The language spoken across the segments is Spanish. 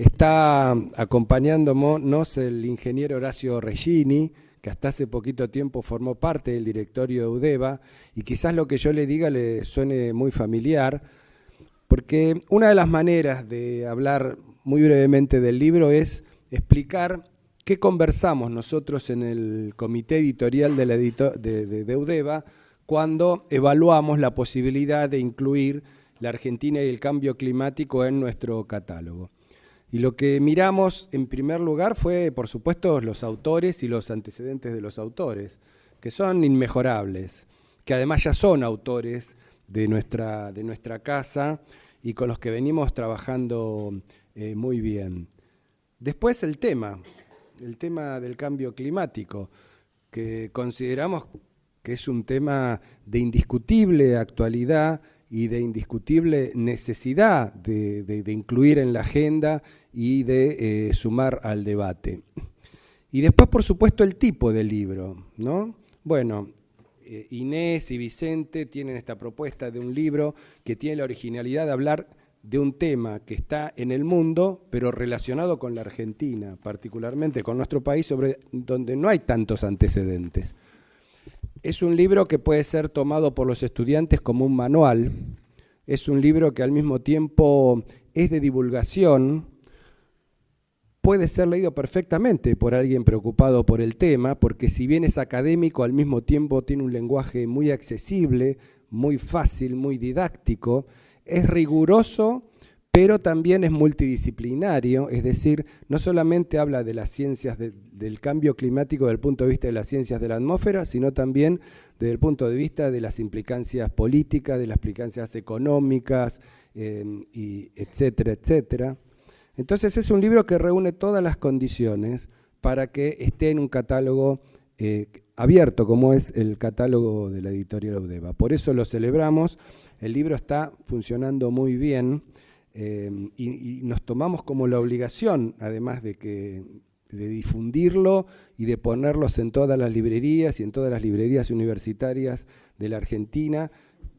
Está acompañándonos el ingeniero Horacio Regini, que hasta hace poquito tiempo formó parte del directorio de UDEVA, y quizás lo que yo le diga le suene muy familiar, porque una de las maneras de hablar muy brevemente del libro es explicar qué conversamos nosotros en el comité editorial de UDEVA cuando evaluamos la posibilidad de incluir la Argentina y el cambio climático en nuestro catálogo. Y lo que miramos en primer lugar fue, por supuesto, los autores y los antecedentes de los autores, que son inmejorables, que además ya son autores de nuestra casa y con los que venimos trabajando muy bien. Después el tema del cambio climático, que consideramos que es un tema de indiscutible actualidad y de indiscutible necesidad de incluir en la agenda y de sumar al debate. Y después, por supuesto, el tipo de libro, ¿no? Bueno, Inés y Vicente tienen esta propuesta de un libro que tiene la originalidad de hablar de un tema que está en el mundo, pero relacionado con la Argentina, particularmente con nuestro país, donde no hay tantos antecedentes. Es un libro que puede ser tomado por los estudiantes como un manual, es un libro que al mismo tiempo es de divulgación, puede ser leído perfectamente por alguien preocupado por el tema, porque si bien es académico, al mismo tiempo tiene un lenguaje muy accesible, muy fácil, muy didáctico, es riguroso, pero también es multidisciplinario, es decir, no solamente habla de las ciencias del cambio climático desde el punto de vista de las ciencias de la atmósfera, sino también desde el punto de vista de las implicancias políticas, de las implicancias económicas, y etcétera, etcétera. Entonces es un libro que reúne todas las condiciones para que esté en un catálogo abierto, como es el catálogo de la editorial UDEVA. Por eso lo celebramos, el libro está funcionando muy bien, y nos tomamos como la obligación, además de difundirlo y de ponerlos en todas las librerías y en todas las librerías universitarias de la Argentina,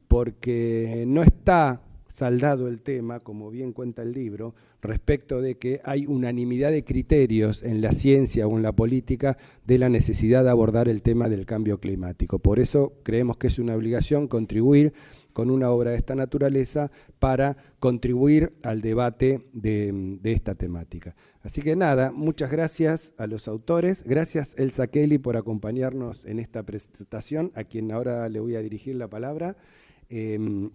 porque no está saldado el tema, como bien cuenta el libro, respecto de que hay unanimidad de criterios en la ciencia o en la política de la necesidad de abordar el tema del cambio climático. Por eso creemos que es una obligación contribuir con una obra de esta naturaleza para contribuir al debate de esta temática. Así que nada, muchas gracias a los autores, gracias Elsa Kelly por acompañarnos en esta presentación, a quien ahora le voy a dirigir la palabra.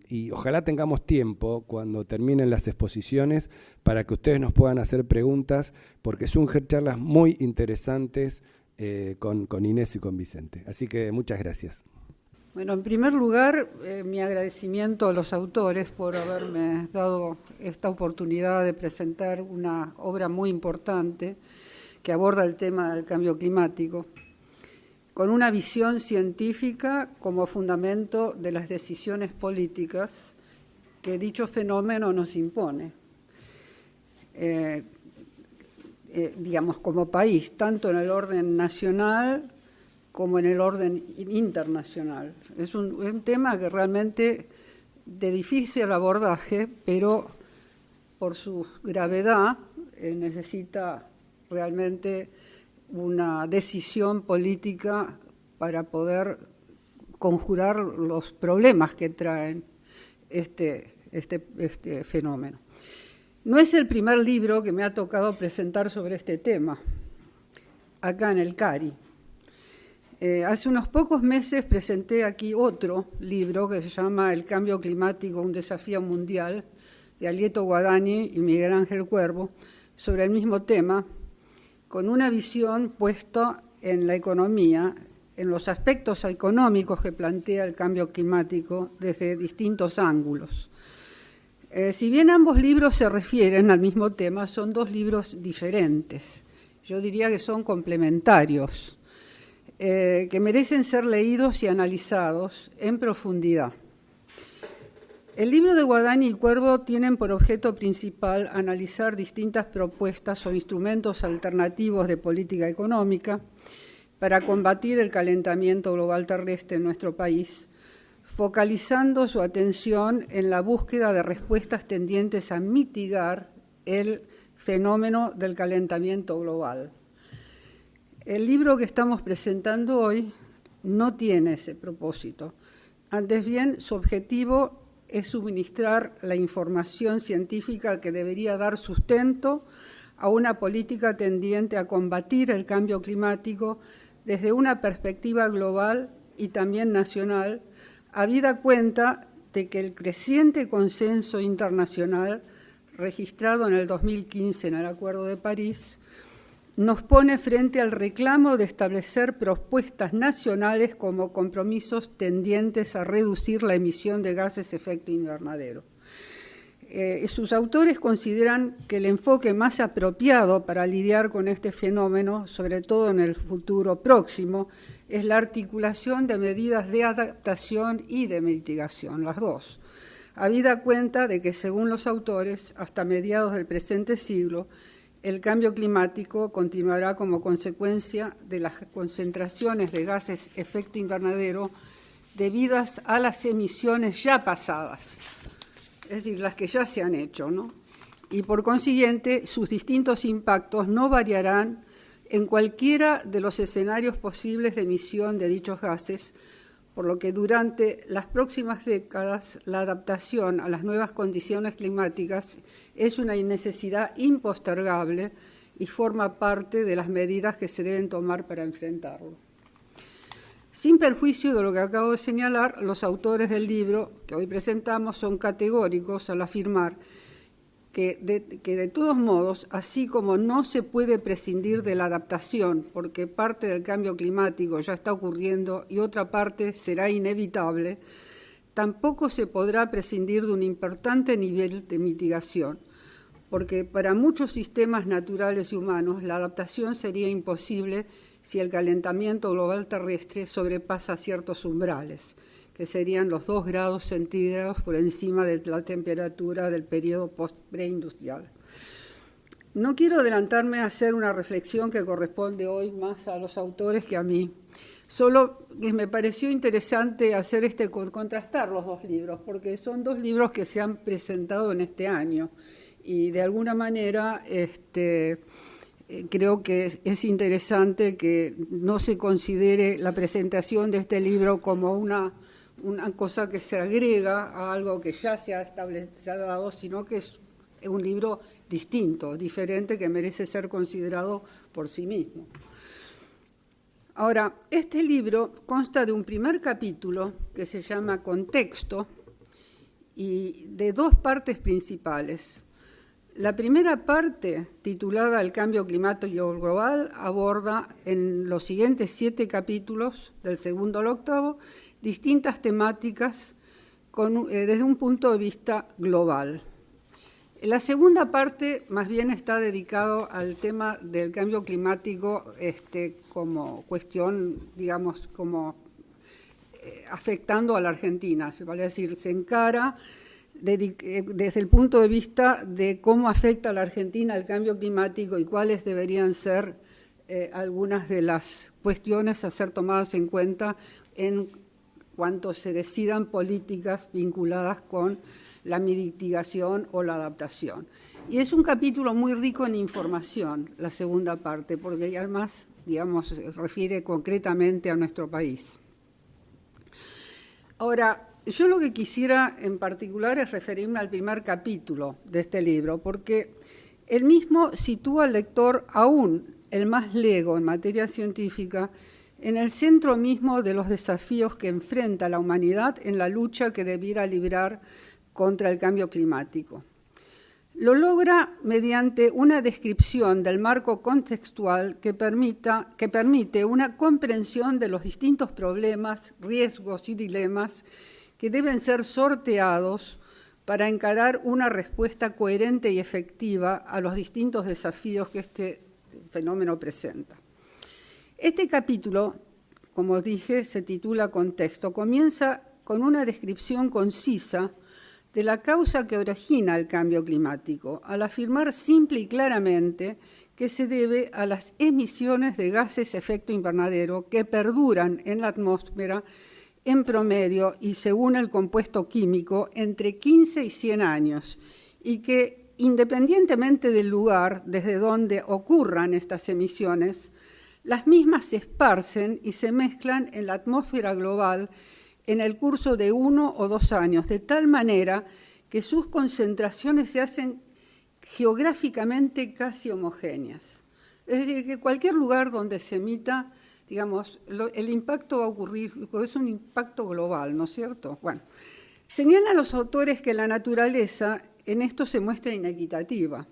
Y ojalá tengamos tiempo cuando terminen las exposiciones para que ustedes nos puedan hacer preguntas, porque son charlas muy interesantes con Inés y con Vicente. Así que muchas gracias. Bueno, en primer lugar, mi agradecimiento a los autores por haberme dado esta oportunidad de presentar una obra muy importante que aborda el tema del cambio climático, con una visión científica como fundamento de las decisiones políticas que dicho fenómeno nos impone, digamos, como país, tanto en el orden nacional como en el orden internacional. Es un tema que realmente de difícil abordaje, pero por su gravedad necesita realmente una decisión política para poder conjurar los problemas que traen este fenómeno. No es el primer libro que me ha tocado presentar sobre este tema, acá en el CARI. Hace unos pocos meses presenté aquí otro libro que se llama El cambio climático, un desafío mundial, de Alieto Guadagni y Miguel Ángel Cuervo, sobre el mismo tema, con una visión puesta en la economía, en los aspectos económicos que plantea el cambio climático desde distintos ángulos. Si bien ambos libros se refieren al mismo tema, son dos libros diferentes. Yo diría que son complementarios, que merecen ser leídos y analizados en profundidad. El libro de Guadagni y Cuervo tienen por objeto principal analizar distintas propuestas o instrumentos alternativos de política económica para combatir el calentamiento global terrestre en nuestro país, focalizando su atención en la búsqueda de respuestas tendientes a mitigar el fenómeno del calentamiento global. El libro que estamos presentando hoy no tiene ese propósito. Antes bien, su objetivo es suministrar la información científica que debería dar sustento a una política tendiente a combatir el cambio climático desde una perspectiva global y también nacional, habida cuenta de que el creciente consenso internacional registrado en el 2015 en el Acuerdo de París nos pone frente al reclamo de establecer propuestas nacionales como compromisos tendientes a reducir la emisión de gases de efecto invernadero. Sus autores consideran que el enfoque más apropiado para lidiar con este fenómeno, sobre todo en el futuro próximo, es la articulación de medidas de adaptación y de mitigación, las dos, habida cuenta de que, según los autores, hasta mediados del presente siglo, el cambio climático continuará como consecuencia de las concentraciones de gases de efecto invernadero debidas a las emisiones ya pasadas, es decir, las que ya se han hecho, ¿no? Y por consiguiente, sus distintos impactos no variarán en cualquiera de los escenarios posibles de emisión de dichos gases, por lo que durante las próximas décadas la adaptación a las nuevas condiciones climáticas es una necesidad impostergable y forma parte de las medidas que se deben tomar para enfrentarlo. Sin perjuicio de lo que acabo de señalar, los autores del libro que hoy presentamos son categóricos al afirmar que de todos modos, así como no se puede prescindir de la adaptación, porque parte del cambio climático ya está ocurriendo y otra parte será inevitable, tampoco se podrá prescindir de un importante nivel de mitigación, porque para muchos sistemas naturales y humanos la adaptación sería imposible si el calentamiento global terrestre sobrepasa ciertos umbrales, que serían los 2 grados centígrados por encima de la temperatura del periodo preindustrial. No quiero adelantarme a hacer una reflexión que corresponde hoy más a los autores que a mí, solo que me pareció interesante hacer contrastar los 2 libros, porque son 2 libros que se han presentado en este año y de alguna manera creo que es interesante que no se considere la presentación de este libro como una cosa que se agrega a algo que ya se ha dado, sino que es un libro distinto, diferente, que merece ser considerado por sí mismo. Ahora, este libro consta de un primer capítulo que se llama Contexto y de 2 partes principales. La primera parte, titulada El cambio climático global, aborda en los siguientes 7 capítulos, del segundo al octavo, distintas temáticas desde un punto de vista global. La segunda parte más bien está dedicado al tema del cambio climático como cuestión, digamos, como afectando a la Argentina, vale decir, se encara desde el punto de vista de cómo afecta a la Argentina el cambio climático y cuáles deberían ser algunas de las cuestiones a ser tomadas en cuenta en cuanto se decidan políticas vinculadas con la mitigación o la adaptación. Y es un capítulo muy rico en información, la segunda parte, porque además, digamos, se refiere concretamente a nuestro país. Ahora, yo lo que quisiera en particular es referirme al primer capítulo de este libro, porque el mismo sitúa al lector, aún el más lego en materia científica, en el centro mismo de los desafíos que enfrenta la humanidad en la lucha que debiera librar contra el cambio climático. Lo logra mediante una descripción del marco contextual que permite una comprensión de los distintos problemas, riesgos y dilemas que deben ser sorteados para encarar una respuesta coherente y efectiva a los distintos desafíos que este fenómeno presenta. Este capítulo, como dije, se titula Contexto. Comienza con una descripción concisa de la causa que origina el cambio climático, al afirmar simple y claramente que se debe a las emisiones de gases de efecto invernadero que perduran en la atmósfera en promedio y según el compuesto químico entre 15 y 100 años y que independientemente del lugar desde donde ocurran estas emisiones, las mismas se esparcen y se mezclan en la atmósfera global en el curso de 1 o 2 años, de tal manera que sus concentraciones se hacen geográficamente casi homogéneas. Es decir, que cualquier lugar donde se emita, digamos, el impacto va a ocurrir, porque es un impacto global, ¿no es cierto? Bueno, señalan los autores que la naturaleza en esto se muestra inequitativa,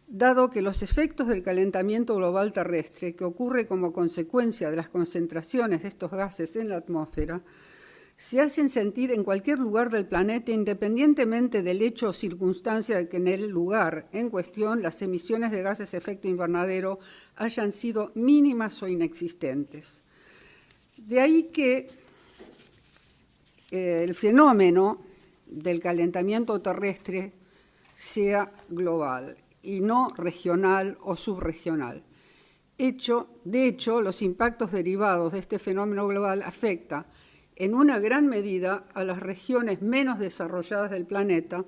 dado que los efectos del calentamiento global terrestre, que ocurre como consecuencia de las concentraciones de estos gases en la atmósfera, se hacen sentir en cualquier lugar del planeta independientemente del hecho o circunstancia de que en el lugar en cuestión las emisiones de gases de efecto invernadero hayan sido mínimas o inexistentes. De ahí que el fenómeno del calentamiento terrestre sea global y no regional o subregional. De hecho, los impactos derivados de este fenómeno global afectan en una gran medida a las regiones menos desarrolladas del planeta,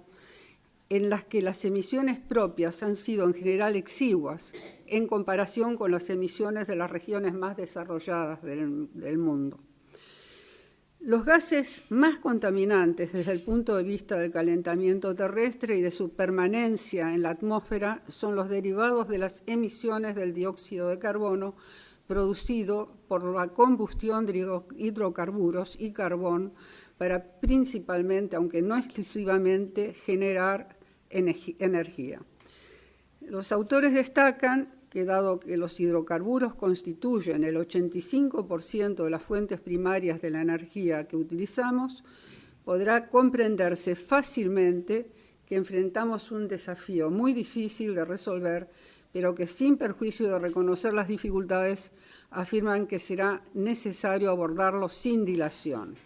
en las que las emisiones propias han sido en general exiguas en comparación con las emisiones de las regiones más desarrolladas del mundo. Los gases más contaminantes desde el punto de vista del calentamiento terrestre y de su permanencia en la atmósfera son los derivados de las emisiones del dióxido de carbono producido por la combustión de hidrocarburos y carbón para principalmente, aunque no exclusivamente, generar energía. Los autores destacan que dado que los hidrocarburos constituyen el 85% de las fuentes primarias de la energía que utilizamos, podrá comprenderse fácilmente que enfrentamos un desafío muy difícil de resolver, pero que sin perjuicio de reconocer las dificultades, afirman que será necesario abordarlo sin dilación.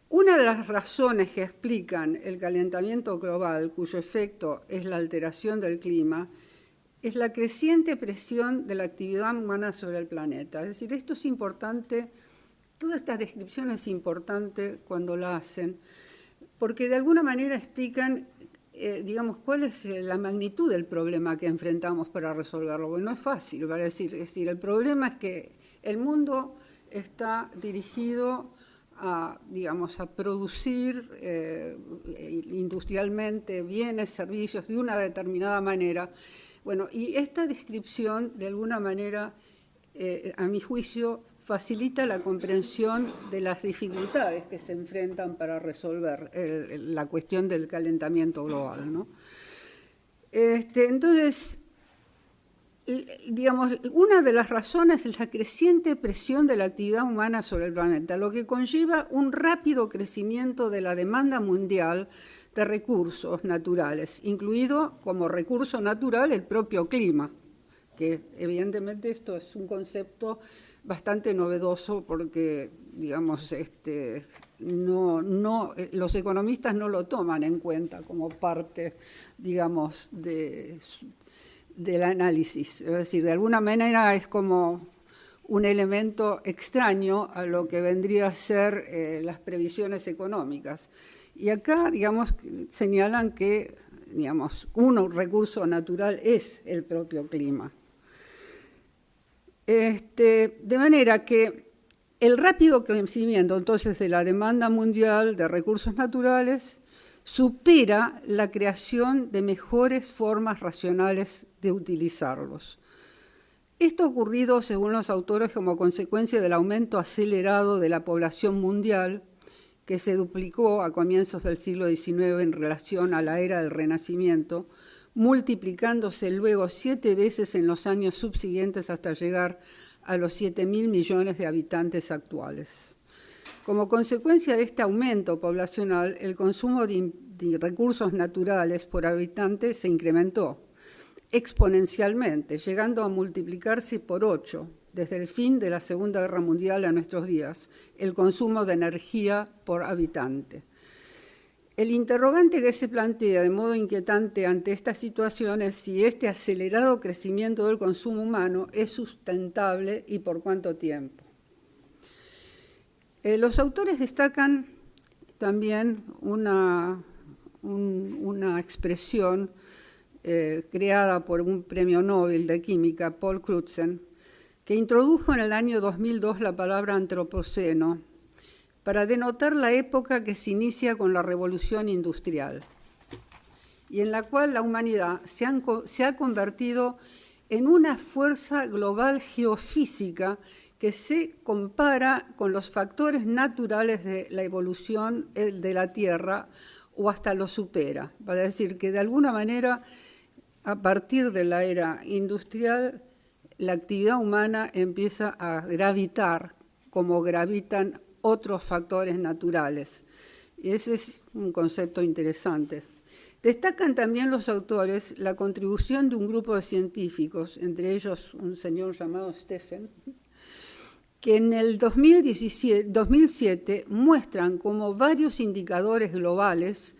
Una de las razones que explican el calentamiento global, cuyo efecto es la alteración del clima, es la creciente presión de la actividad humana sobre el planeta. Es decir, esto es importante, toda esta descripción es importante cuando la hacen, porque de alguna manera explican digamos, cuál es la magnitud del problema que enfrentamos para resolverlo. Bueno, no es fácil, ¿vale? Es decir, el problema es que el mundo está dirigido a, digamos, a producir industrialmente bienes, servicios de una determinada manera. Bueno, y esta descripción, de alguna manera, a mi juicio, facilita la comprensión de las dificultades que se enfrentan para resolver la cuestión del calentamiento global, ¿no? Entonces, digamos, una de las razones es la creciente presión de la actividad humana sobre el planeta, lo que conlleva un rápido crecimiento de la demanda mundial de recursos naturales, incluido como recurso natural el propio clima, que evidentemente esto es un concepto bastante novedoso porque, digamos, los economistas no lo toman en cuenta como parte, digamos, del análisis. Es decir, de alguna manera es como un elemento extraño a lo que vendría a ser las previsiones económicas. Y acá, digamos, señalan que, digamos, un recurso natural es el propio clima. De manera que el rápido crecimiento entonces de la demanda mundial de recursos naturales supera la creación de mejores formas racionales de utilizarlos. Esto ha ocurrido, según los autores, como consecuencia del aumento acelerado de la población mundial, que se duplicó a comienzos del siglo XIX en relación a la era del Renacimiento, multiplicándose luego 7 veces en los años subsiguientes hasta llegar a los 7.000 millones de habitantes actuales. Como consecuencia de este aumento poblacional, el consumo de recursos naturales por habitante se incrementó exponencialmente, llegando a multiplicarse por 8 desde el fin de la Segunda Guerra Mundial a nuestros días, el consumo de energía por habitante. El interrogante que se plantea de modo inquietante ante esta situación es si este acelerado crecimiento del consumo humano es sustentable y por cuánto tiempo. Los autores destacan también una una expresión creada por un premio Nobel de Química, Paul Crutzen, que introdujo en el año 2002 la palabra antropoceno para denotar la época que se inicia con la revolución industrial y en la cual la humanidad se ha convertido en una fuerza global geofísica que se compara con los factores naturales de la evolución de la Tierra o hasta lo supera. Para decir que de alguna manera, a partir de la era industrial, la actividad humana empieza a gravitar como gravitan otros factores naturales. Y ese es un concepto interesante. Destacan también los autores la contribución de un grupo de científicos, entre ellos un señor llamado Stephen, que en el 2007 muestran cómo varios indicadores globales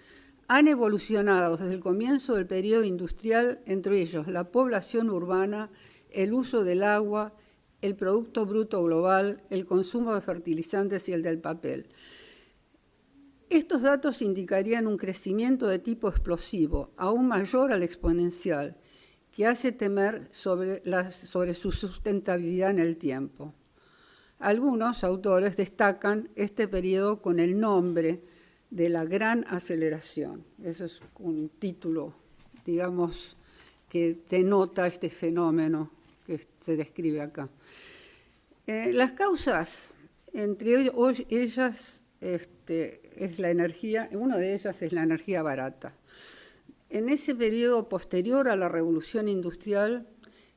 han evolucionado desde el comienzo del periodo industrial, entre ellos la población urbana, el uso del agua, el Producto Bruto Global, el consumo de fertilizantes y el del papel. Estos datos indicarían un crecimiento de tipo explosivo, aún mayor al exponencial, que hace temer sobre su sustentabilidad en el tiempo. Algunos autores destacan este periodo con el nombre de la gran aceleración. Eso es un título, digamos, que denota este fenómeno que se describe acá. Las causas, entre ellas, es la energía, una de ellas es la energía barata. En ese periodo posterior a la revolución industrial,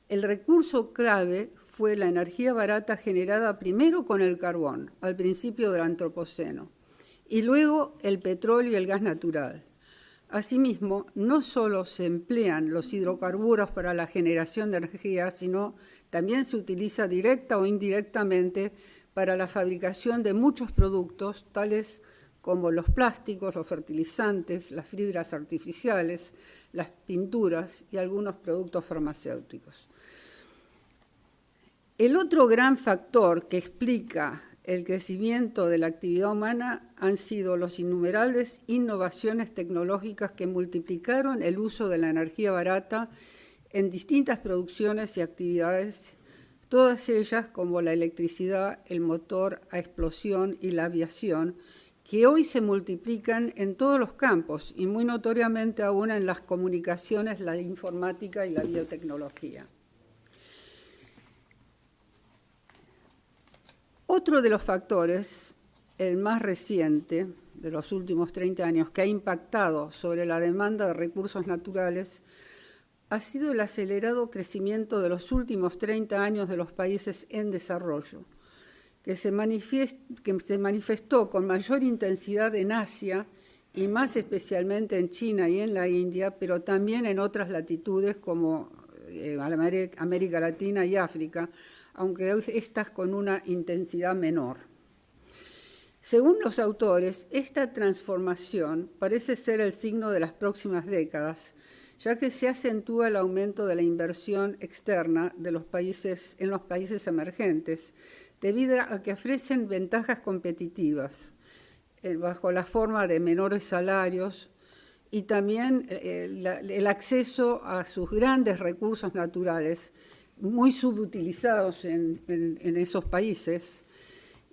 el recurso clave fue la energía barata generada primero con el carbón, al principio del antropoceno, y luego el petróleo y el gas natural. Asimismo, no solo se emplean los hidrocarburos para la generación de energía, sino también se utiliza directa o indirectamente para la fabricación de muchos productos, tales como los plásticos, los fertilizantes, las fibras artificiales, las pinturas y algunos productos farmacéuticos. El otro gran factor que explica el crecimiento de la actividad humana han sido las innumerables innovaciones tecnológicas que multiplicaron el uso de la energía barata en distintas producciones y actividades, todas ellas como la electricidad, el motor a explosión y la aviación, que hoy se multiplican en todos los campos y muy notoriamente aún en las comunicaciones, la informática y la biotecnología. Otro de los factores, el más reciente de los últimos 30 años, que ha impactado sobre la demanda de recursos naturales, ha sido el acelerado crecimiento de los últimos 30 años de los países en desarrollo, que se manifestó con mayor intensidad en Asia y más especialmente en China y en la India, pero también en otras latitudes como América Latina y África, aunque estas con una intensidad menor. Según los autores, esta transformación parece ser el signo de las próximas décadas, ya que se acentúa el aumento de la inversión externa en los países emergentes, debido a que ofrecen ventajas competitivas bajo la forma de menores salarios y también el acceso a sus grandes recursos naturales, muy subutilizados en esos países,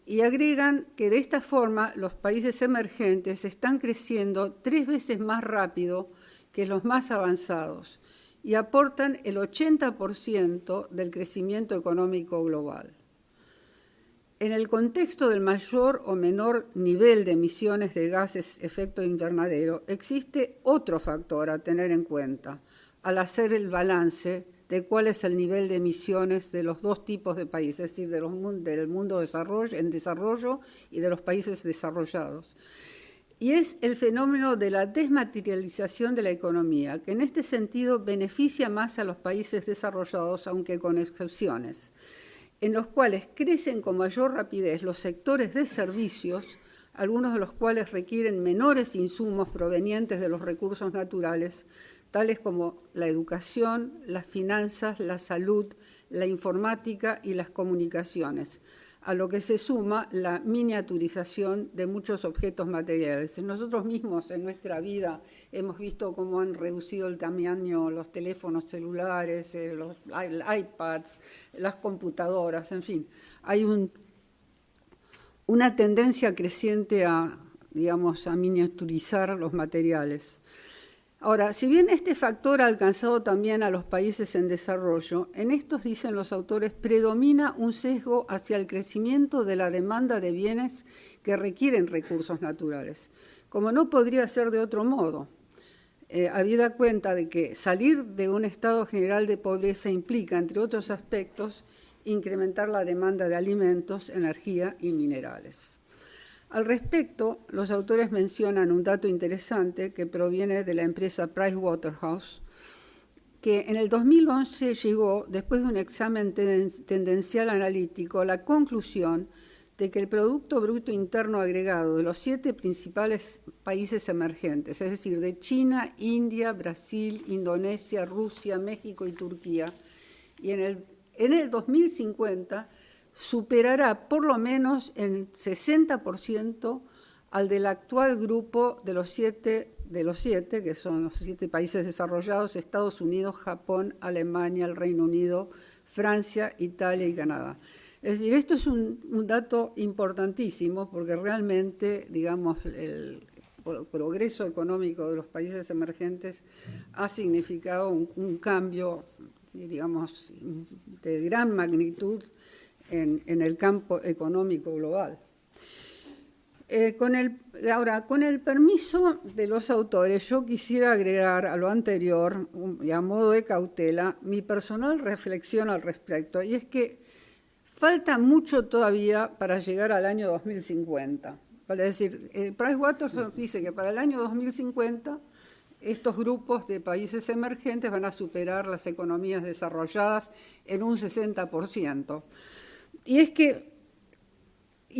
y agregan que de esta forma los países emergentes están creciendo 3 veces más rápido que los más avanzados y aportan el 80% del crecimiento económico global. En el contexto del mayor o menor nivel de emisiones de gases efecto invernadero, existe otro factor a tener en cuenta al hacer el balance de cuál es el nivel de emisiones de los dos tipos de países, es decir, del mundo en desarrollo y de los países desarrollados. Y es el fenómeno de la desmaterialización de la economía, que en este sentido beneficia más a los países desarrollados, aunque con excepciones, en los cuales crecen con mayor rapidez los sectores de servicios, algunos de los cuales requieren menores insumos provenientes de los recursos naturales, tales como la educación, las finanzas, la salud, la informática y las comunicaciones, a lo que se suma la miniaturización de muchos objetos materiales. Nosotros mismos en nuestra vida hemos visto cómo han reducido el tamaño los teléfonos celulares, los iPads, las computadoras, en fin. Hay una tendencia creciente a miniaturizar los materiales. Ahora, si bien este factor ha alcanzado también a los países en desarrollo, en estos, dicen los autores, predomina un sesgo hacia el crecimiento de la demanda de bienes que requieren recursos naturales, como no podría ser de otro modo, habida cuenta de que salir de un estado general de pobreza implica, entre otros aspectos, incrementar la demanda de alimentos, energía y minerales. Al respecto, los autores mencionan un dato interesante que proviene de la empresa Pricewaterhouse, que en el 2011 llegó, después de un examen tendencial analítico, a la conclusión de que el Producto Bruto Interno Agregado de los 7 principales países emergentes, es decir, de China, India, Brasil, Indonesia, Rusia, México y Turquía, y en el 2050 superará por lo menos en 60% al del actual grupo de los siete, que son los 7 países desarrollados: Estados Unidos, Japón, Alemania, el Reino Unido, Francia, Italia y Canadá. Es decir, esto es un dato importantísimo porque realmente, digamos, el progreso económico de los países emergentes ha significado un cambio, digamos, de gran magnitud en el campo económico global. Con el permiso de los autores, yo quisiera agregar a lo anterior, y a modo de cautela, mi personal reflexión al respecto, y es que falta mucho todavía para llegar al año 2050. Es decir, Pricewaterhouse dice que para el año 2050 estos grupos de países emergentes van a superar las economías desarrolladas en un 60%. Y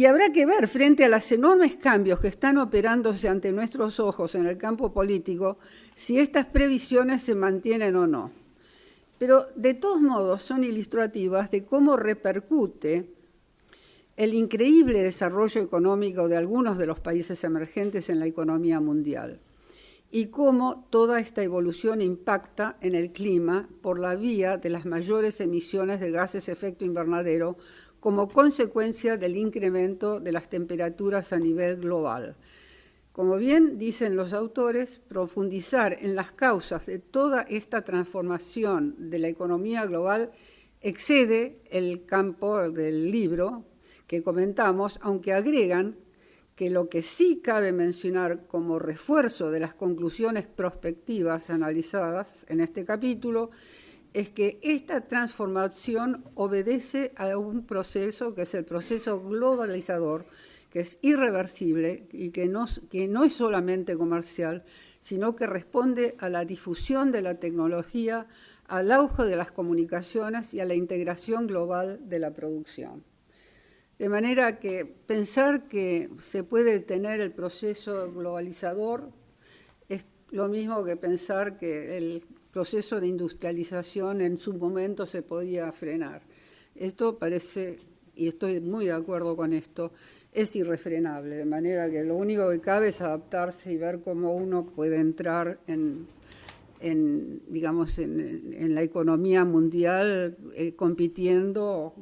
habrá que ver, frente a los enormes cambios que están operándose ante nuestros ojos en el campo político, si estas previsiones se mantienen o no. Pero, de todos modos, son ilustrativas de cómo repercute el increíble desarrollo económico de algunos de los países emergentes en la economía mundial y cómo toda esta evolución impacta en el clima por la vía de las mayores emisiones de gases de efecto invernadero como consecuencia del incremento de las temperaturas a nivel global. Como bien dicen los autores, profundizar en las causas de toda esta transformación de la economía global excede el campo del libro que comentamos, aunque agregan que lo que sí cabe mencionar como refuerzo de las conclusiones prospectivas analizadas en este capítulo es que esta transformación obedece a un proceso que es el proceso globalizador, que es irreversible y que no es solamente comercial, sino que responde a la difusión de la tecnología, al auge de las comunicaciones y a la integración global de la producción. De manera que pensar que se puede detener el proceso globalizador es lo mismo que pensar que el proceso de industrialización en su momento se podía frenar. Esto parece, y estoy muy de acuerdo con esto, es irrefrenable, de manera que lo único que cabe es adaptarse y ver cómo uno puede entrar en la economía mundial compitiendo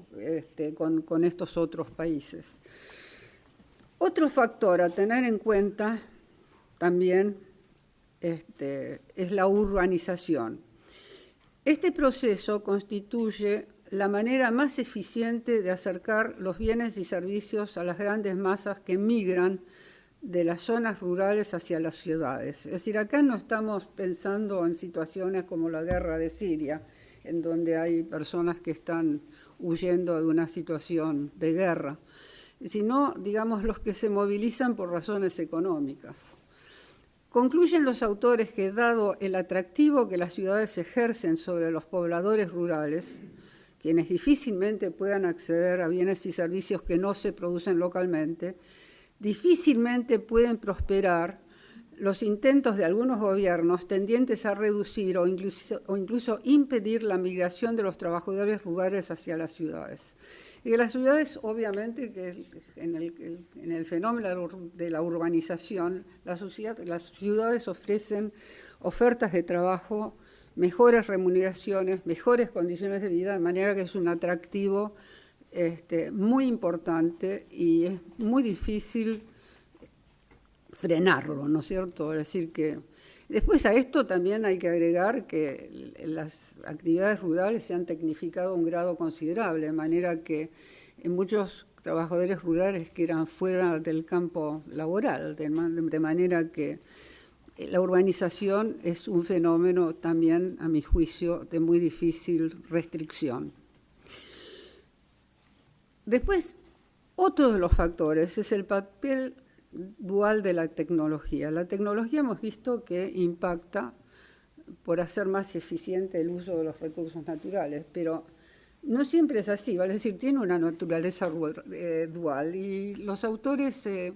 con estos otros países. Otro factor a tener en cuenta también es la urbanización. Este proceso constituye la manera más eficiente de acercar los bienes y servicios a las grandes masas que migran de las zonas rurales hacia las ciudades. Es decir, acá no estamos pensando en situaciones como la guerra de Siria, en donde hay personas que están huyendo de una situación de guerra, sino, digamos, los que se movilizan por razones económicas. Concluyen los autores que, dado el atractivo que las ciudades ejercen sobre los pobladores rurales, quienes difícilmente puedan acceder a bienes y servicios que no se producen localmente, difícilmente pueden prosperar los intentos de algunos gobiernos tendientes a reducir o incluso impedir la migración de los trabajadores rurales hacia las ciudades. Y que las ciudades, obviamente, que en el fenómeno de la urbanización, las ciudades ofrecen ofertas de trabajo, mejores remuneraciones, mejores condiciones de vida, de manera que es un atractivo muy importante y es muy difícil frenarlo, ¿no es cierto? Es decir, que después a esto también hay que agregar que las actividades rurales se han tecnificado a un grado considerable, de manera que en muchos trabajadores rurales que eran fuera del campo laboral, de manera que la urbanización es un fenómeno también, a mi juicio, de muy difícil restricción. Después, otro de los factores es el papel dual de la tecnología. La tecnología hemos visto que impacta por hacer más eficiente el uso de los recursos naturales, pero no siempre es así, vale decir, tiene una naturaleza dual y los autores se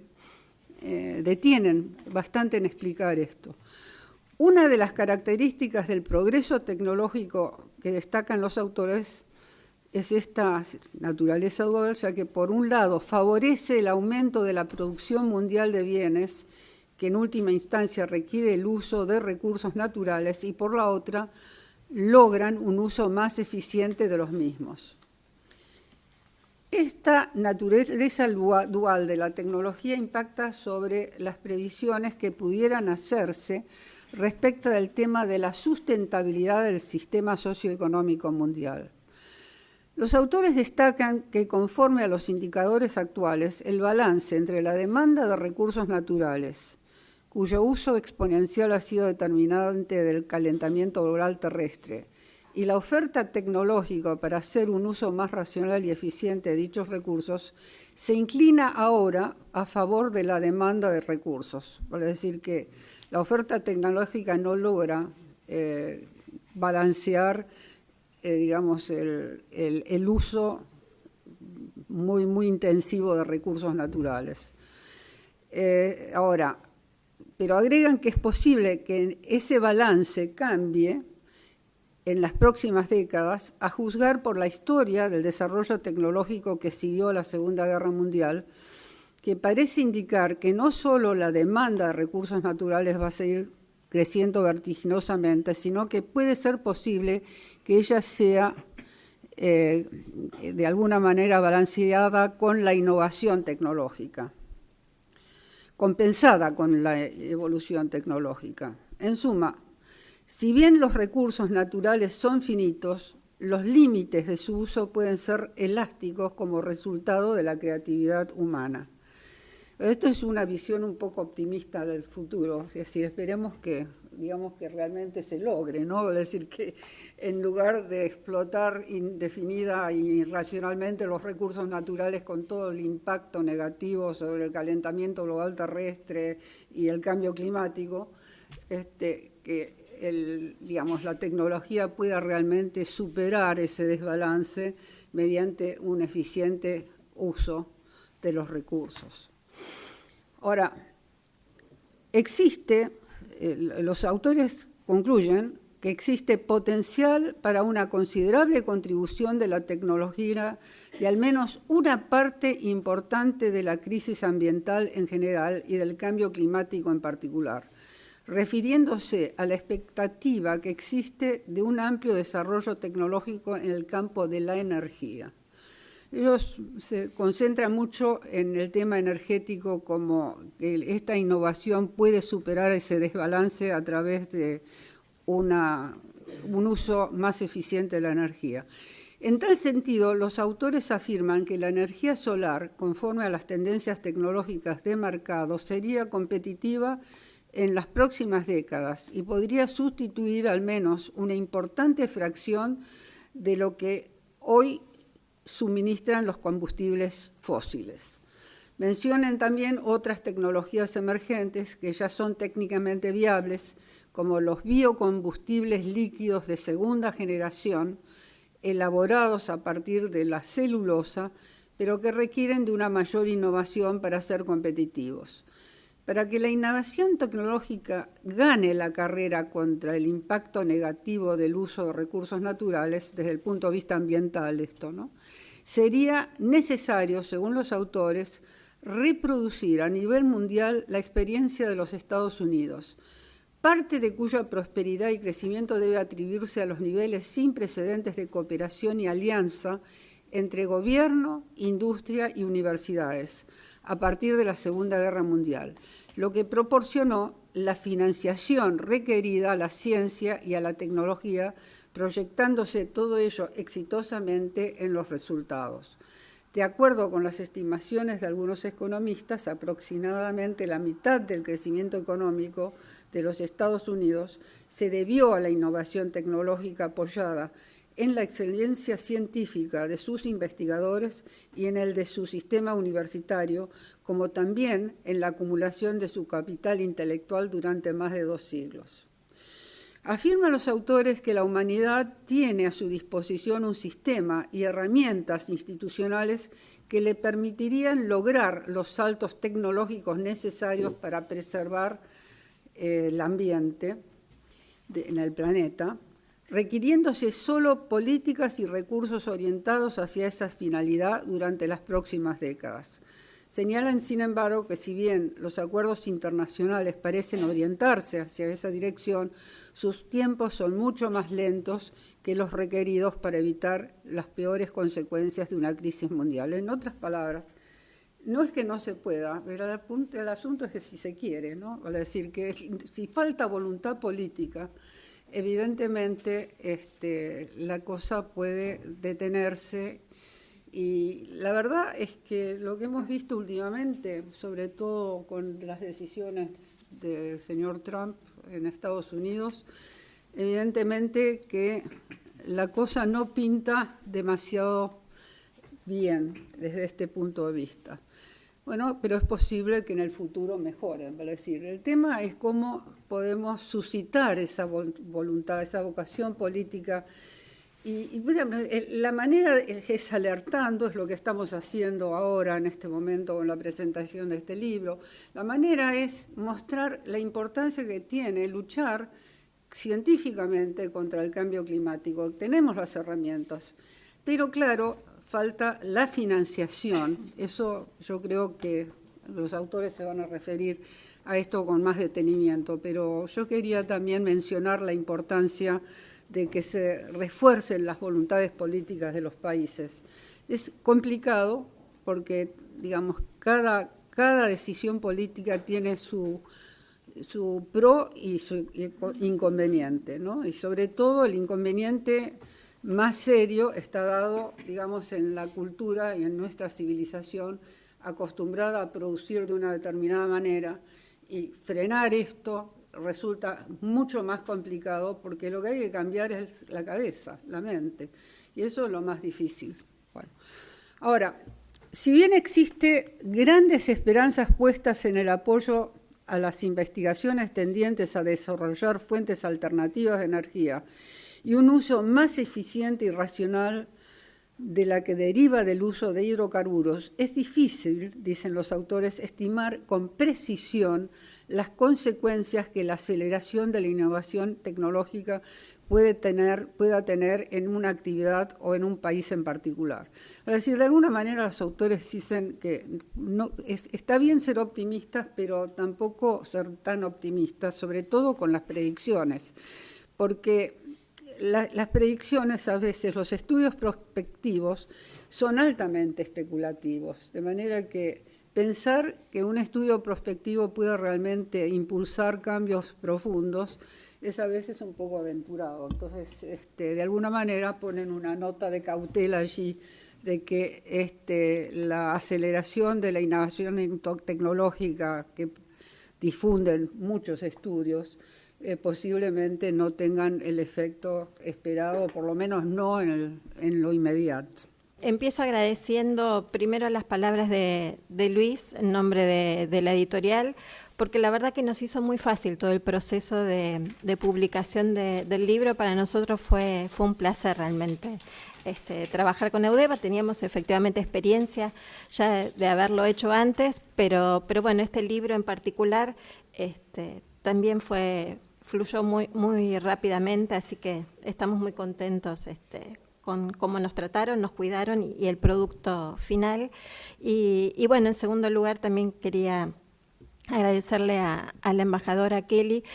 detienen bastante en explicar esto. Una de las características del progreso tecnológico que destacan los autores es esta naturaleza dual, ya que por un lado favorece el aumento de la producción mundial de bienes, que en última instancia requiere el uso de recursos naturales, y por la otra logran un uso más eficiente de los mismos. Esta naturaleza dual de la tecnología impacta sobre las previsiones que pudieran hacerse respecto del tema de la sustentabilidad del sistema socioeconómico mundial. Los autores destacan que, conforme a los indicadores actuales, el balance entre la demanda de recursos naturales, cuyo uso exponencial ha sido determinante del calentamiento global terrestre, y la oferta tecnológica para hacer un uso más racional y eficiente de dichos recursos, se inclina ahora a favor de la demanda de recursos. Vale decir que la oferta tecnológica no logra balancear digamos, el uso muy intensivo de recursos naturales. Ahora, pero agregan que es posible que ese balance cambie en las próximas décadas, a juzgar por la historia del desarrollo tecnológico que siguió a la Segunda Guerra Mundial, que parece indicar que no solo la demanda de recursos naturales va a seguir creciendo vertiginosamente, sino que puede ser posible que ella sea de alguna manera balanceada con la innovación tecnológica, compensada con la evolución tecnológica. En suma, si bien los recursos naturales son finitos, los límites de su uso pueden ser elásticos como resultado de la creatividad humana. Esto es una visión un poco optimista del futuro, es decir, esperemos que, digamos, que realmente se logre, ¿no? Es decir, que en lugar de explotar indefinida y irracionalmente los recursos naturales con todo el impacto negativo sobre el calentamiento global terrestre y el cambio climático, que digamos, la tecnología pueda realmente superar ese desbalance mediante un eficiente uso de los recursos. Ahora, los autores concluyen que existe potencial para una considerable contribución de la tecnología de al menos una parte importante de la crisis ambiental en general y del cambio climático en particular, refiriéndose a la expectativa que existe de un amplio desarrollo tecnológico en el campo de la energía. Ellos se concentran mucho en el tema energético, como que esta innovación puede superar ese desbalance a través de un uso más eficiente de la energía. En tal sentido, los autores afirman que la energía solar, conforme a las tendencias tecnológicas de mercado, sería competitiva en las próximas décadas y podría sustituir al menos una importante fracción de lo que hoy suministran los combustibles fósiles. Mencionan también otras tecnologías emergentes que ya son técnicamente viables, como los biocombustibles líquidos de segunda generación, elaborados a partir de la celulosa, pero que requieren de una mayor innovación para ser competitivos. Para que la innovación tecnológica gane la carrera contra el impacto negativo del uso de recursos naturales, desde el punto de vista ambiental esto, ¿no?, sería necesario, según los autores, reproducir a nivel mundial la experiencia de los Estados Unidos, parte de cuya prosperidad y crecimiento debe atribuirse a los niveles sin precedentes de cooperación y alianza entre gobierno, industria y universidades, a partir de la Segunda Guerra Mundial, lo que proporcionó la financiación requerida a la ciencia y a la tecnología, proyectándose todo ello exitosamente en los resultados. De acuerdo con las estimaciones de algunos economistas, aproximadamente la mitad del crecimiento económico de los Estados Unidos se debió a la innovación tecnológica apoyada en la excelencia científica de sus investigadores y en el de su sistema universitario, como también en la acumulación de su capital intelectual durante más de 2 siglos. Afirman los autores que la humanidad tiene a su disposición un sistema y herramientas institucionales que le permitirían lograr los saltos tecnológicos necesarios para preservar el ambiente en el planeta, requiriéndose solo políticas y recursos orientados hacia esa finalidad durante las próximas décadas. Señalan, sin embargo, que si bien los acuerdos internacionales parecen orientarse hacia esa dirección, sus tiempos son mucho más lentos que los requeridos para evitar las peores consecuencias de una crisis mundial. En otras palabras, no es que no se pueda, pero el asunto es que si se quiere, ¿no? Es decir, que si falta voluntad política, evidentemente la cosa puede detenerse. Y la verdad es que lo que hemos visto últimamente, sobre todo con las decisiones del señor Trump en Estados Unidos, evidentemente que la cosa no pinta demasiado bien desde este punto de vista. Bueno, pero es posible que en el futuro mejore. Es decir, el tema es cómo podemos suscitar esa voluntad, esa vocación política. Y la manera es alertando, es lo que estamos haciendo ahora en este momento con la presentación de este libro. La manera es mostrar la importancia que tiene luchar científicamente contra el cambio climático. Tenemos las herramientas, pero claro, falta la financiación. Eso yo creo que los autores se van a referir a esto con más detenimiento, pero yo quería también mencionar la importancia de que se refuercen las voluntades políticas de los países. Es complicado porque, digamos, cada decisión política tiene su pro y su inconveniente, ¿no? Y sobre todo el inconveniente más serio está dado, digamos, en la cultura y en nuestra civilización acostumbrada a producir de una determinada manera, y frenar esto resulta mucho más complicado porque lo que hay que cambiar es la cabeza, la mente, y eso es lo más difícil. Bueno, ahora, si bien existe grandes esperanzas puestas en el apoyo a las investigaciones tendientes a desarrollar fuentes alternativas de energía y un uso más eficiente y racional de la que deriva del uso de hidrocarburos, es difícil, dicen los autores, estimar con precisión las consecuencias que la aceleración de la innovación tecnológica pueda tener en una actividad o en un país en particular. Es decir, de alguna manera los autores dicen que está bien ser optimistas, pero tampoco ser tan optimistas, sobre todo con las predicciones, porque las predicciones, a veces, los estudios prospectivos son altamente especulativos, de manera que pensar que un estudio prospectivo pueda realmente impulsar cambios profundos es a veces un poco aventurado. Entonces, de alguna manera ponen una nota de cautela allí de que la aceleración de la innovación tecnológica que difunden muchos estudios posiblemente no tengan el efecto esperado, por lo menos no en lo inmediato. Empiezo agradeciendo primero las palabras de Luis en nombre de la editorial, porque la verdad que nos hizo muy fácil todo el proceso de publicación del libro. Para nosotros fue un placer realmente trabajar con Eudeva. Teníamos efectivamente experiencia ya de haberlo hecho antes, pero bueno, este libro en particular también fluyó muy rápidamente, así que estamos muy contentos con cómo nos trataron, nos cuidaron y el producto final. Y bueno, en segundo lugar también quería agradecerle a la embajadora Kelly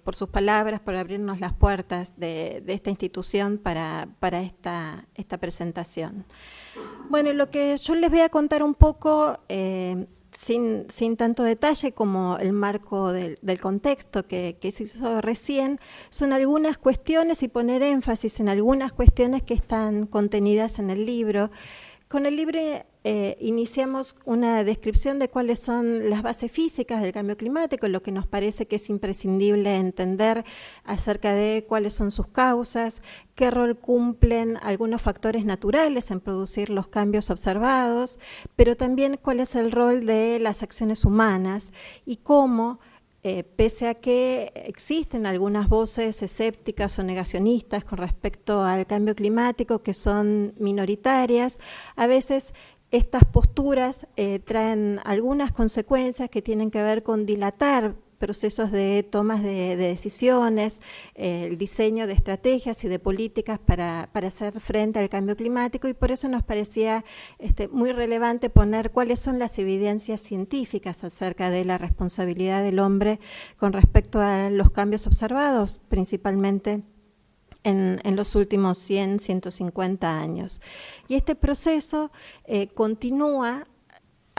por sus palabras, por abrirnos las puertas de esta institución para esta presentación. Bueno, lo que yo les voy a contar un poco, sin tanto detalle como el marco del contexto que se hizo recién, son algunas cuestiones y poner énfasis en algunas cuestiones que están contenidas en el libro. Con el libro iniciamos una descripción de cuáles son las bases físicas del cambio climático, lo que nos parece que es imprescindible entender acerca de cuáles son sus causas, qué rol cumplen algunos factores naturales en producir los cambios observados, pero también cuál es el rol de las acciones humanas y cómo, pese a que existen algunas voces escépticas o negacionistas con respecto al cambio climático que son minoritarias, a veces estas posturas traen algunas consecuencias que tienen que ver con dilatar procesos de tomas de decisiones, el diseño de estrategias y de políticas para hacer frente al cambio climático, y por eso nos parecía muy relevante poner cuáles son las evidencias científicas acerca de la responsabilidad del hombre con respecto a los cambios observados, principalmente en los últimos 100, 150 años. Y este proceso continúa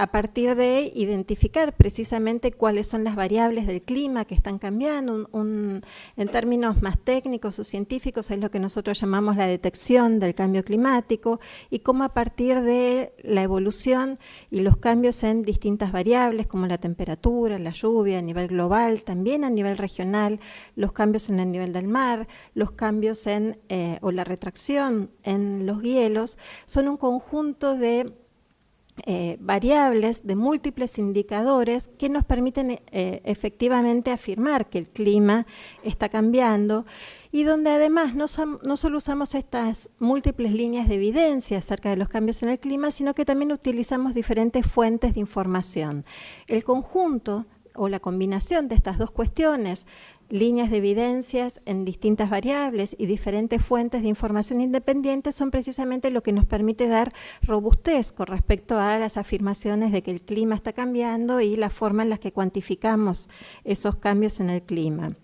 a partir de identificar precisamente cuáles son las variables del clima que están cambiando. En términos más técnicos o científicos es lo que nosotros llamamos la detección del cambio climático, y cómo a partir de la evolución y los cambios en distintas variables como la temperatura, la lluvia a nivel global, también a nivel regional, los cambios en el nivel del mar, los cambios o la retracción en los hielos, son un conjunto de variables, de múltiples indicadores que nos permiten efectivamente afirmar que el clima está cambiando, y donde además no solo usamos estas múltiples líneas de evidencia acerca de los cambios en el clima, sino que también utilizamos diferentes fuentes de información. El conjunto o la combinación de estas dos cuestiones, líneas de evidencias en distintas variables y diferentes fuentes de información independientes, son precisamente lo que nos permite dar robustez con respecto a las afirmaciones de que el clima está cambiando y la forma en la que cuantificamos esos cambios en el clima.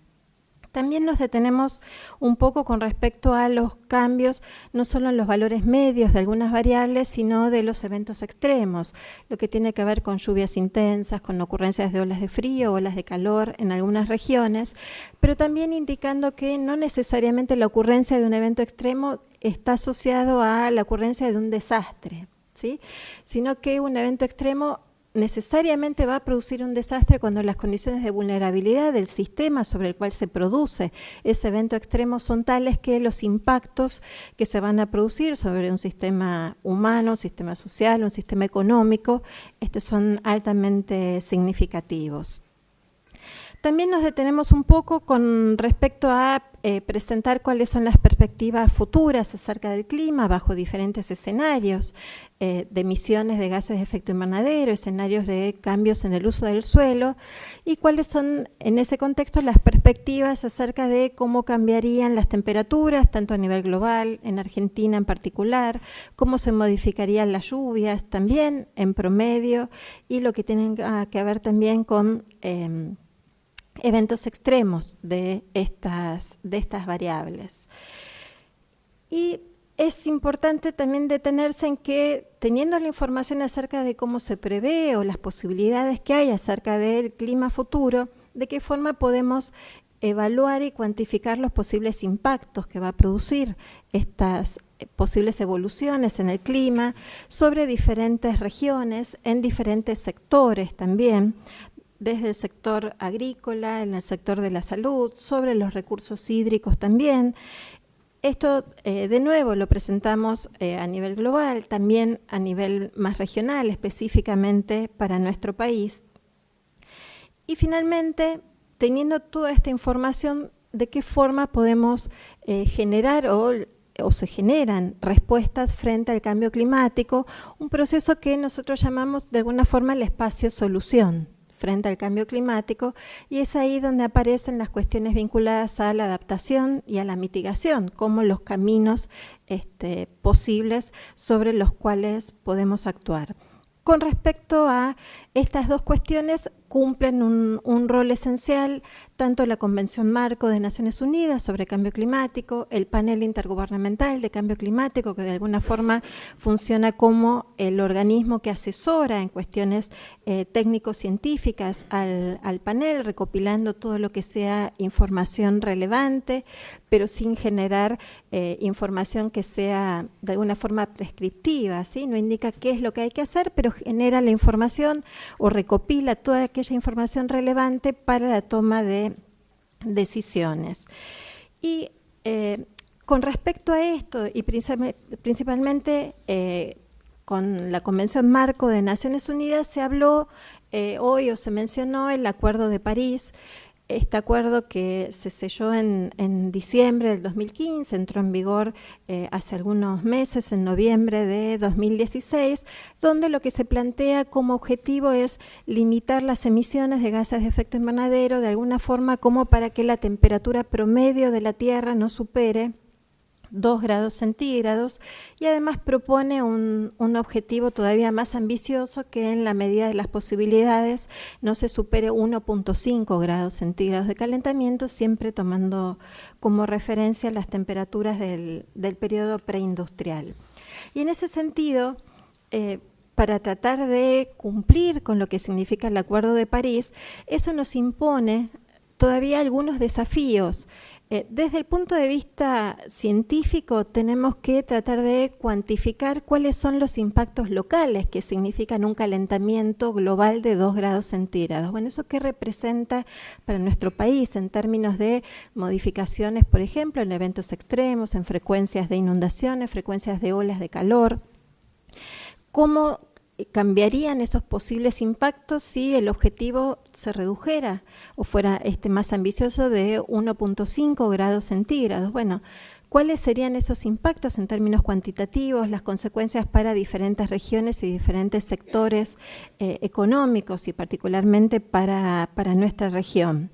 También nos detenemos un poco con respecto a los cambios, no solo en los valores medios de algunas variables, sino de los eventos extremos, lo que tiene que ver con lluvias intensas, con ocurrencias de olas de frío, olas de calor en algunas regiones, pero también indicando que no necesariamente la ocurrencia de un evento extremo está asociado a la ocurrencia de un desastre, ¿sí? Sino que un evento extremo necesariamente va a producir un desastre cuando las condiciones de vulnerabilidad del sistema sobre el cual se produce ese evento extremo son tales que los impactos que se van a producir sobre un sistema humano, un sistema social, un sistema económico, son altamente significativos. También nos detenemos un poco con respecto a presentar cuáles son las perspectivas futuras acerca del clima bajo diferentes escenarios de emisiones de gases de efecto invernadero, escenarios de cambios en el uso del suelo, y cuáles son en ese contexto las perspectivas acerca de cómo cambiarían las temperaturas, tanto a nivel global, en Argentina en particular, cómo se modificarían las lluvias también en promedio, y lo que tiene que ver también con eventos extremos de estas variables. Y es importante también detenerse en que, teniendo la información acerca de cómo se prevé o las posibilidades que hay acerca del clima futuro, de qué forma podemos evaluar y cuantificar los posibles impactos que va a producir estas posibles evoluciones en el clima sobre diferentes regiones, en diferentes sectores también, desde el sector agrícola, en el sector de la salud, sobre los recursos hídricos también. Esto, de nuevo, lo presentamos a nivel global, también a nivel más regional, específicamente para nuestro país. Y finalmente, teniendo toda esta información, ¿de qué forma podemos generar o se generan respuestas frente al cambio climático? Un proceso que nosotros llamamos de alguna forma el espacio-solución frente al cambio climático, y es ahí donde aparecen las cuestiones vinculadas a la adaptación y a la mitigación, como los caminos posibles sobre los cuales podemos actuar. Con respecto a estas dos cuestiones, cumplen un rol esencial tanto la Convención Marco de Naciones Unidas sobre Cambio Climático, el Panel Intergubernamental de Cambio Climático, que de alguna forma funciona como el organismo que asesora en cuestiones técnico-científicas al panel, recopilando todo lo que sea información relevante, pero sin generar información que sea de alguna forma prescriptiva, ¿sí? No indica qué es lo que hay que hacer, pero genera la información o recopila toda aquella información relevante para la toma de decisiones. Y con respecto a esto, y principalmente con la Convención Marco de Naciones Unidas, se habló hoy o se mencionó el Acuerdo de París. Este acuerdo que se selló en diciembre del 2015, entró en vigor hace algunos meses, en noviembre de 2016, donde lo que se plantea como objetivo es limitar las emisiones de gases de efecto invernadero de alguna forma como para que la temperatura promedio de la Tierra no supere 2 grados centígrados, y además propone un objetivo todavía más ambicioso, que en la medida de las posibilidades no se supere 1.5 grados centígrados de calentamiento, siempre tomando como referencia las temperaturas del periodo preindustrial. Y en ese sentido, para tratar de cumplir con lo que significa el Acuerdo de París, eso nos impone todavía algunos desafíos. Desde el punto de vista científico, tenemos que tratar de cuantificar cuáles son los impactos locales que significan un calentamiento global de 2 grados centígrados. Bueno, ¿eso qué representa para nuestro país en términos de modificaciones, por ejemplo, en eventos extremos, en frecuencias de inundaciones, frecuencias de olas de calor? ¿Cómo cambiarían esos posibles impactos si el objetivo se redujera o fuera más ambicioso de 1.5 grados centígrados? Bueno, ¿cuáles serían esos impactos en términos cuantitativos, las consecuencias para diferentes regiones y diferentes sectores económicos y particularmente para nuestra región?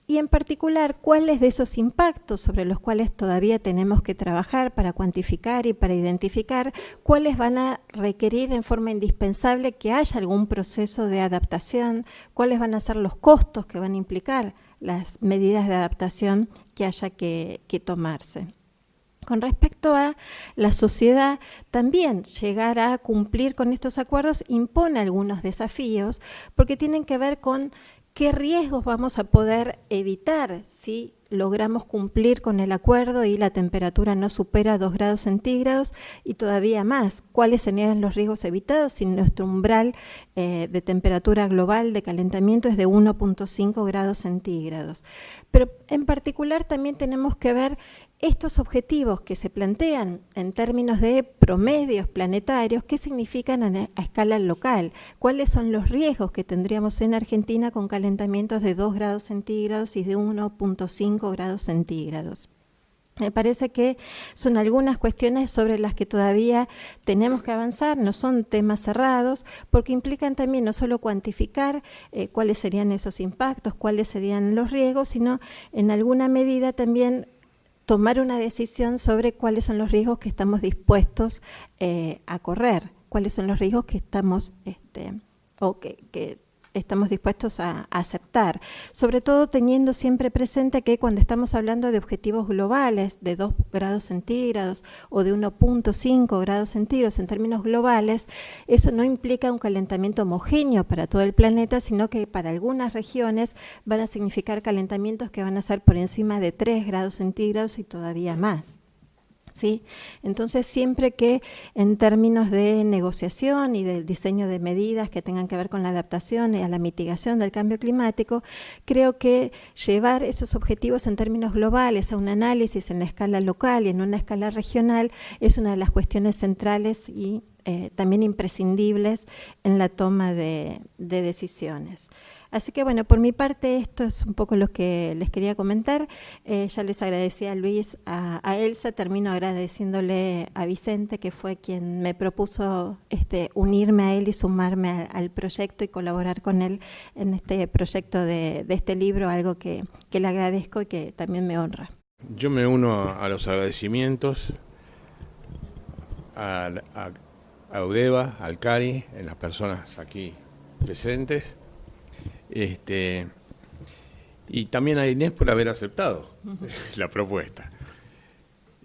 Y en particular, ¿cuáles de esos impactos sobre los cuales todavía tenemos que trabajar para cuantificar y para identificar, cuáles van a requerir en forma indispensable que haya algún proceso de adaptación, cuáles van a ser los costos que van a implicar las medidas de adaptación que haya que tomarse? Con respecto a la sociedad, también llegar a cumplir con estos acuerdos impone algunos desafíos, porque tienen que ver con ¿qué riesgos vamos a poder evitar si logramos cumplir con el acuerdo y la temperatura no supera 2 grados centígrados? Y todavía más, ¿cuáles serían los riesgos evitados si nuestro umbral de temperatura global de calentamiento es de 1.5 grados centígrados? Pero en particular también tenemos que ver estos objetivos que se plantean en términos de promedios planetarios, ¿qué significan a escala local? ¿Cuáles son los riesgos que tendríamos en Argentina con calentamientos de 2 grados centígrados y de 1.5 grados centígrados? Me parece que son algunas cuestiones sobre las que todavía tenemos que avanzar, no son temas cerrados, porque implican también no solo cuantificar cuáles serían esos impactos, cuáles serían los riesgos, sino en alguna medida también tomar una decisión sobre cuáles son los riesgos que estamos dispuestos a correr, cuáles son los riesgos que estamos que estamos dispuestos a aceptar, sobre todo teniendo siempre presente que cuando estamos hablando de objetivos globales de 2 grados centígrados o de 1.5 grados centígrados en términos globales, eso no implica un calentamiento homogéneo para todo el planeta, sino que para algunas regiones van a significar calentamientos que van a ser por encima de 3 grados centígrados y todavía más. ¿Sí? Entonces, siempre que en términos de negociación y del diseño de medidas que tengan que ver con la adaptación y a la mitigación del cambio climático, creo que llevar esos objetivos en términos globales a un análisis en la escala local y en una escala regional es una de las cuestiones centrales y también imprescindibles en la toma de decisiones. Así que bueno, por mi parte esto es un poco lo que les quería comentar. Ya les agradecí a Luis, a Elsa, termino agradeciéndole a Vicente, que fue quien me propuso unirme a él y sumarme al proyecto y colaborar con él en este proyecto de este libro, algo que le agradezco y que también me honra. Yo me uno a los agradecimientos a Eudeva, al CARI, en las personas aquí presentes, y también a Inés por haber aceptado la propuesta.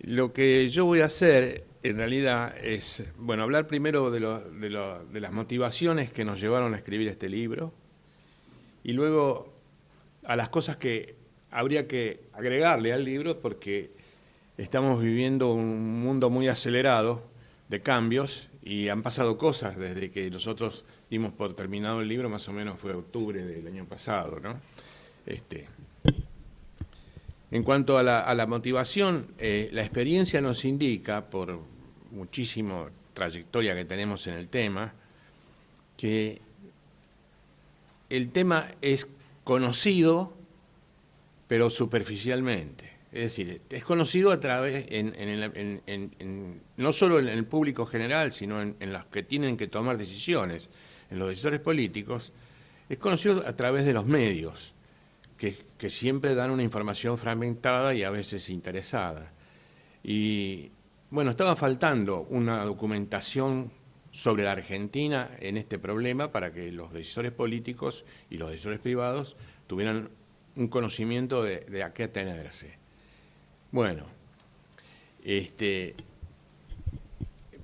Lo que yo voy a hacer, en realidad, es hablar primero de las motivaciones que nos llevaron a escribir este libro, y luego a las cosas que habría que agregarle al libro, porque estamos viviendo un mundo muy acelerado de cambios, y han pasado cosas desde que nosotros dimos por terminado el libro, más o menos fue octubre del año pasado, ¿no? En cuanto a la motivación, la experiencia nos indica, por muchísima trayectoria que tenemos en el tema, que el tema es conocido, pero superficialmente. Es decir, es conocido a través, no solo en el público general, sino en los que tienen que tomar decisiones, en los decisores políticos, es conocido a través de los medios, que siempre dan una información fragmentada y a veces interesada. Y bueno, estaba faltando una documentación sobre la Argentina en este problema para que los decisores políticos y los decisores privados tuvieran un conocimiento de a qué atenerse. Bueno,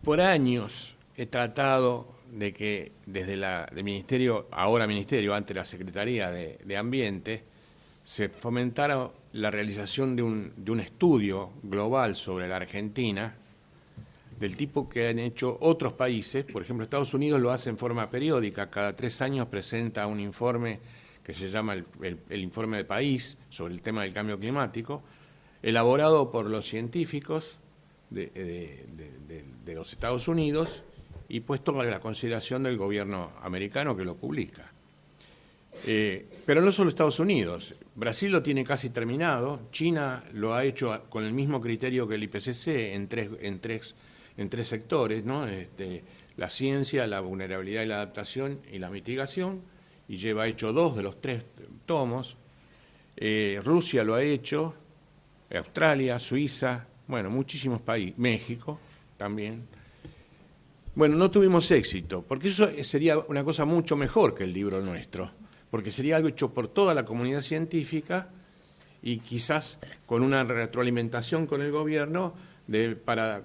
por años he tratado de que desde el Ministerio, ahora Ministerio, antes la Secretaría de Ambiente, se fomentara la realización de un estudio global sobre la Argentina, del tipo que han hecho otros países. Por ejemplo, Estados Unidos lo hace en forma periódica, cada 3 años presenta un informe que se llama el informe de país sobre el tema del cambio climático, elaborado por los científicos de los Estados Unidos y puesto a la consideración del gobierno americano, que lo publica. Pero no solo Estados Unidos, Brasil lo tiene casi terminado, China lo ha hecho con el mismo criterio que el IPCC en tres sectores, ¿no? La ciencia, la vulnerabilidad y la adaptación y la mitigación, y lleva hecho 2 de los 3 tomos. Rusia lo ha hecho, Australia, Suiza, bueno, muchísimos países, México también. Bueno, no tuvimos éxito, porque eso sería una cosa mucho mejor que el libro nuestro, porque sería algo hecho por toda la comunidad científica y quizás con una retroalimentación con el gobierno para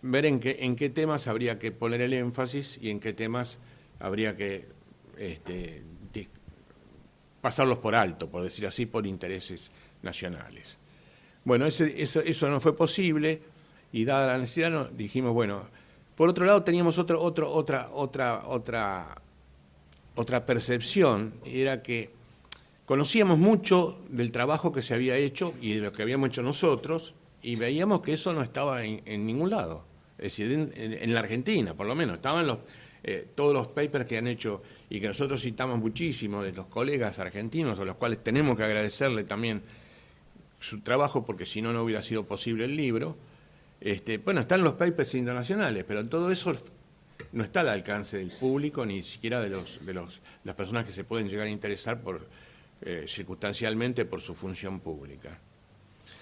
ver en qué temas habría que poner el énfasis y en qué temas habría que pasarlos por alto, por decir así, por intereses nacionales. Bueno, eso no fue posible, y dada la necesidad dijimos, bueno, por otro lado teníamos otra percepción, y era que conocíamos mucho del trabajo que se había hecho y de lo que habíamos hecho nosotros, y veíamos que eso no estaba en ningún lado, es decir, en la Argentina por lo menos, estaban todos los papers que han hecho y que nosotros citamos muchísimo de los colegas argentinos, a los cuales tenemos que agradecerle también su trabajo, porque si no, no hubiera sido posible el libro. Bueno, están los papers internacionales, pero todo eso no está al alcance del público, ni siquiera de las personas que se pueden llegar a interesar circunstancialmente por su función pública.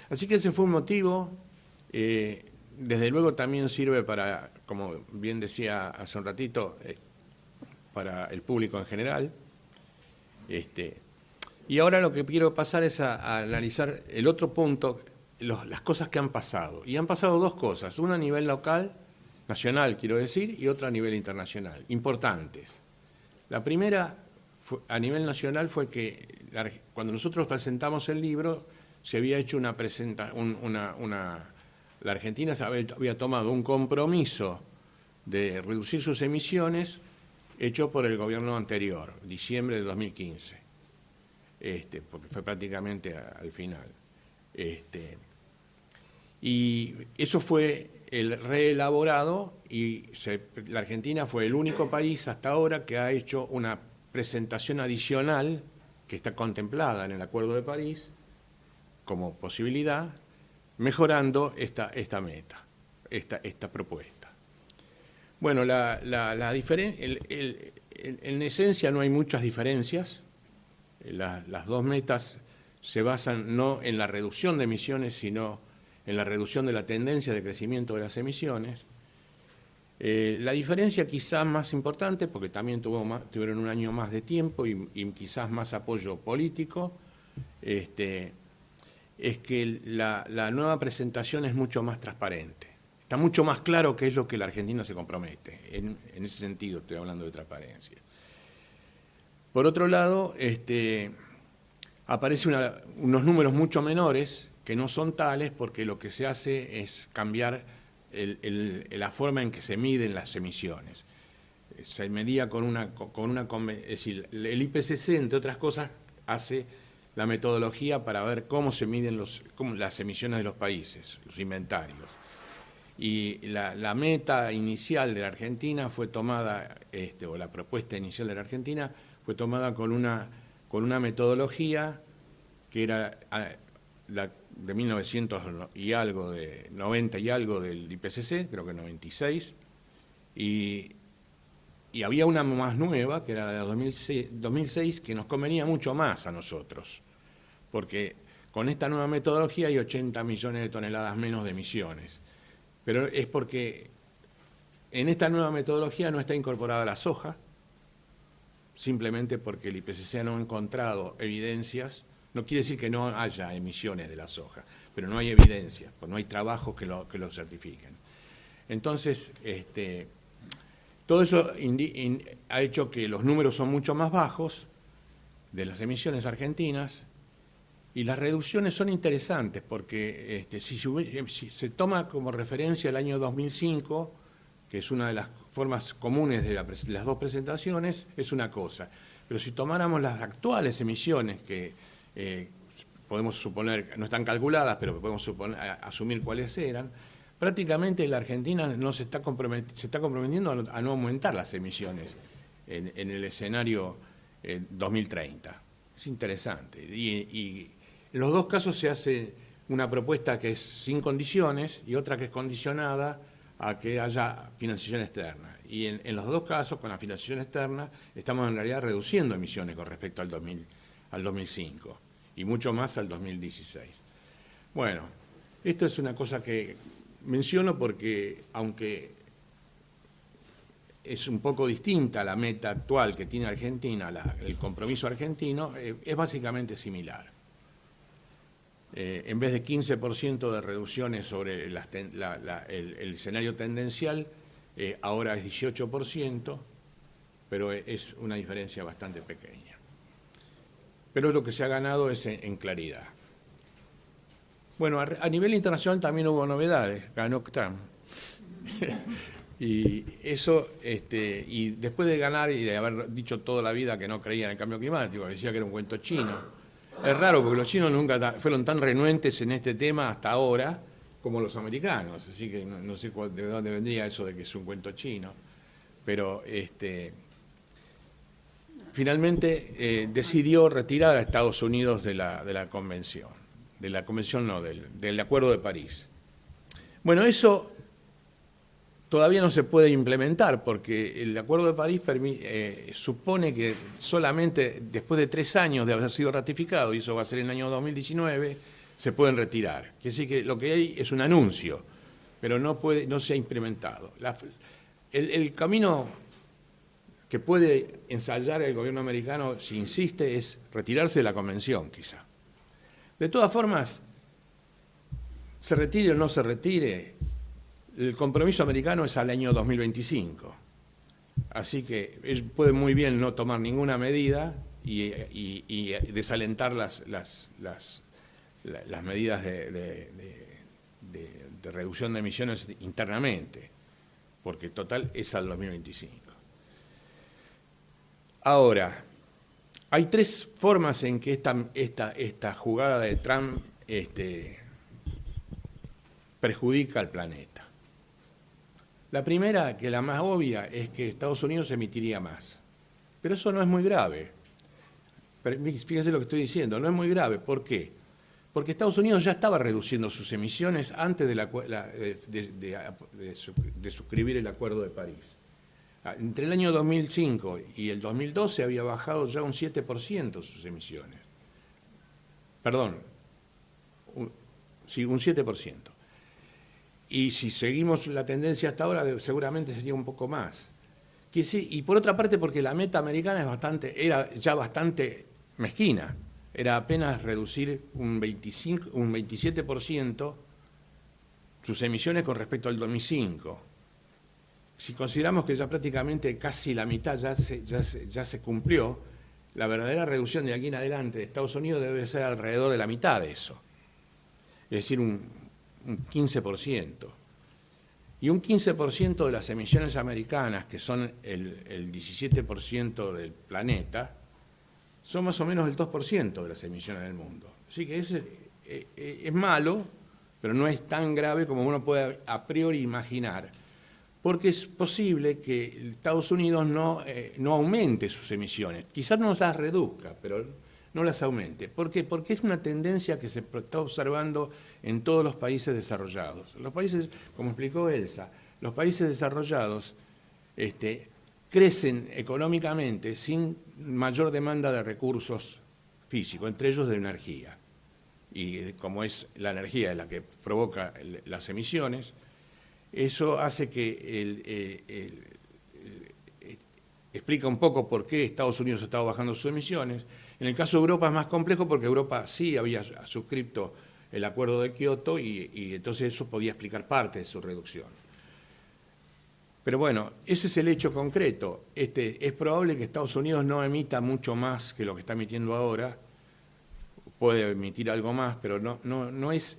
Así que ese fue un motivo. Desde luego también sirve para, como bien decía hace un ratito, para el público en general. Y ahora lo que quiero pasar es a analizar el otro punto, las cosas que han pasado. Y han pasado 2 cosas, una a nivel local, nacional quiero decir, y otra a nivel internacional, importantes. La primera a nivel nacional fue que cuando nosotros presentamos el libro, se había hecho la Argentina había tomado un compromiso de reducir sus emisiones hecho por el gobierno anterior, diciembre de 2015, porque fue prácticamente al final. Y eso fue el reelaborado, y la Argentina fue el único país hasta ahora que ha hecho una presentación adicional que está contemplada en el Acuerdo de París como posibilidad, mejorando esta meta, esta propuesta. Bueno, en esencia no hay muchas diferencias. Las dos metas se basan no en la reducción de emisiones, sino en la reducción de la tendencia de crecimiento de las emisiones. La diferencia quizás más importante, porque también tuvieron un año más de tiempo y quizás más apoyo político, es que la nueva presentación es mucho más transparente. Está mucho más claro qué es lo que la Argentina se compromete. En ese sentido estoy hablando de transparencia. Por otro lado, aparecen unos números mucho menores que no son tales porque lo que se hace es cambiar la forma en que se miden las emisiones. Se medía es decir, el IPCC, entre otras cosas, hace la metodología para ver cómo se miden las emisiones de los países, los inventarios. Y la meta inicial de la Argentina fue tomada, o la propuesta inicial de la Argentina fue tomada con una metodología que era la de 1900 y algo, de 90 y algo del IPCC, creo que 96, y había una más nueva, que era la de 2006, que nos convenía mucho más a nosotros, porque con esta nueva metodología hay 80 millones de toneladas menos de emisiones. Pero es porque en esta nueva metodología no está incorporada la soja, simplemente porque el IPCC no ha encontrado evidencias. No quiere decir que no haya emisiones de la soja, pero no hay evidencias, pues no hay trabajos que lo certifiquen. Entonces, todo eso ha hecho que los números son mucho más bajos de las emisiones argentinas y las reducciones son interesantes porque si se toma como referencia el año 2005, que es una de las formas comunes de las dos presentaciones, es una cosa. Pero si tomáramos las actuales emisiones que podemos suponer, no están calculadas, pero podemos asumir cuáles eran, prácticamente la Argentina se está comprometiendo a no aumentar las emisiones en el escenario 2030. Es interesante. Y en los dos casos se hace una propuesta que es sin condiciones y otra que es condicionada a que haya financiación externa. Y en los dos casos, con la financiación externa, estamos en realidad reduciendo emisiones con respecto al 2005 y mucho más al 2016. Bueno, esto es una cosa que menciono porque, aunque es un poco distinta la meta actual que tiene Argentina, el compromiso argentino, es básicamente similar. En vez de 15% de reducciones sobre el escenario tendencial, ahora es 18%, pero es una diferencia bastante pequeña. Pero lo que se ha ganado es en claridad. Bueno, a nivel internacional también hubo novedades, ganó Trump. Y eso, y después de ganar y de haber dicho toda la vida que no creía en el cambio climático, decía que era un cuento chino. Es raro porque los chinos nunca fueron tan renuentes en este tema hasta ahora como los americanos, así que no sé de dónde vendría eso de que es un cuento chino, pero finalmente decidió retirar a Estados Unidos de la convención, del Acuerdo de París. Bueno, eso todavía no se puede implementar porque el Acuerdo de París supone que solamente después de 3 años de haber sido ratificado, y eso va a ser en el año 2019, se pueden retirar. Quiere decir que lo que hay es un anuncio, pero no se ha implementado. El camino que puede ensayar el gobierno americano, si insiste, es retirarse de la convención, quizá. De todas formas, se retire o no se retire, el compromiso americano es al año 2025. Así que puede muy bien no tomar ninguna medida y desalentar las medidas de reducción de emisiones internamente, porque total es al 2025. Ahora, hay 3 formas en que esta jugada de Trump perjudica al planeta. La primera, que la más obvia, es que Estados Unidos emitiría más. Pero eso no es muy grave. Fíjense lo que estoy diciendo, no es muy grave. ¿Por qué? Porque Estados Unidos ya estaba reduciendo sus emisiones antes de suscribir el Acuerdo de París. Entre el año 2005 y el 2012 había bajado ya un 7% sus emisiones. Perdón, sí, un 7%. Y si seguimos la tendencia hasta ahora, seguramente sería un poco más. Que sí, y por otra parte, porque la meta americana era ya bastante mezquina. Era apenas reducir un 27% sus emisiones con respecto al 2005. Si consideramos que ya prácticamente casi la mitad ya se cumplió, la verdadera reducción de aquí en adelante de Estados Unidos debe ser alrededor de la mitad de eso. Es decir, un 15%. Y un 15% de las emisiones americanas, que son el 17% del planeta, son más o menos el 2% de las emisiones del mundo. Así que es malo, pero no es tan grave como uno puede a priori imaginar, porque es posible que Estados Unidos no aumente sus emisiones. Quizás no las reduzca, pero no las aumente. ¿Por qué? Porque es una tendencia que se está observando en todos los países desarrollados. Los países, como explicó Elsa, los países desarrollados crecen económicamente sin mayor demanda de recursos físicos, entre ellos de energía. Y como es la energía la que provoca las emisiones, eso hace que explica un poco por qué Estados Unidos ha estado bajando sus emisiones. En el caso de Europa es más complejo porque Europa sí había suscrito el Acuerdo de Kioto y entonces eso podía explicar parte de su reducción. Pero bueno, ese es el hecho concreto. Es probable que Estados Unidos no emita mucho más que lo que está emitiendo ahora. Puede emitir algo más, pero no es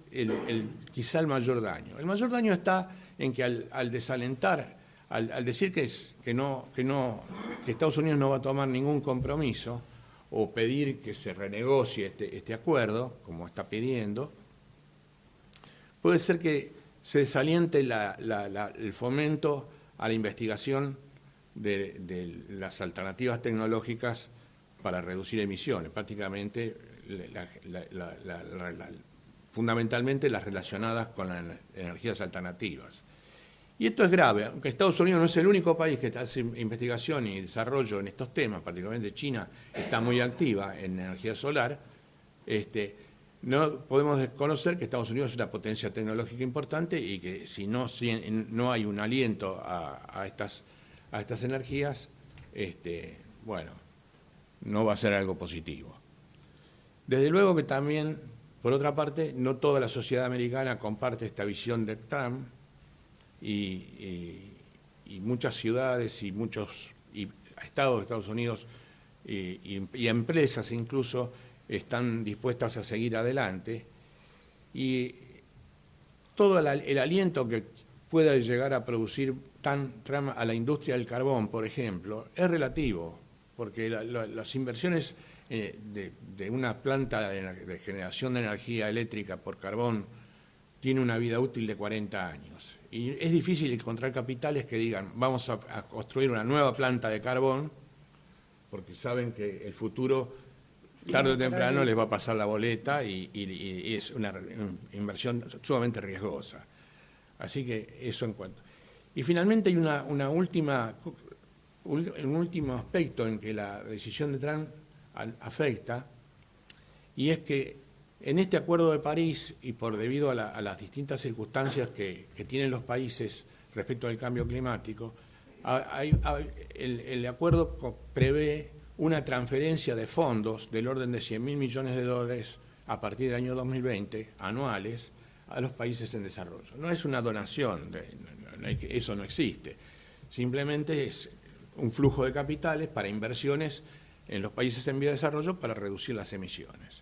quizá el mayor daño. El mayor daño está en que al desalentar, al decir que Estados Unidos no va a tomar ningún compromiso o pedir que se renegocie este acuerdo, como está pidiendo, puede ser que se desaliente el fomento a la investigación de las alternativas tecnológicas para reducir emisiones, prácticamente fundamentalmente las relacionadas con las energías alternativas. Y esto es grave, aunque Estados Unidos no es el único país que hace investigación y desarrollo en estos temas, particularmente China está muy activa en energía solar, no podemos desconocer que Estados Unidos es una potencia tecnológica importante y que si no hay un aliento a estas energías, bueno, no va a ser algo positivo. Desde luego que también, por otra parte, no toda la sociedad americana comparte esta visión de Trump y muchas ciudades y muchos estados de Estados Unidos y empresas incluso están dispuestas a seguir adelante y todo el aliento que pueda llegar a producir Trump a la industria del carbón, por ejemplo, es relativo, porque las inversiones de una planta de generación de energía eléctrica por carbón tiene una vida útil de 40 años. Y es difícil encontrar capitales que digan, vamos a construir una nueva planta de carbón, porque saben que el futuro, tarde o temprano, les va a pasar la boleta y es una inversión sumamente riesgosa. Así que eso en cuanto. Y finalmente hay un último aspecto en que la decisión de Trump afecta, y es que en este Acuerdo de París, y debido a las distintas circunstancias que tienen los países respecto al cambio climático, el acuerdo prevé una transferencia de fondos del orden de $100.000 millones a partir del año 2020, anuales, a los países en desarrollo. No es una donación, eso no existe. Simplemente es un flujo de capitales para inversiones en los países en vía de desarrollo para reducir las emisiones.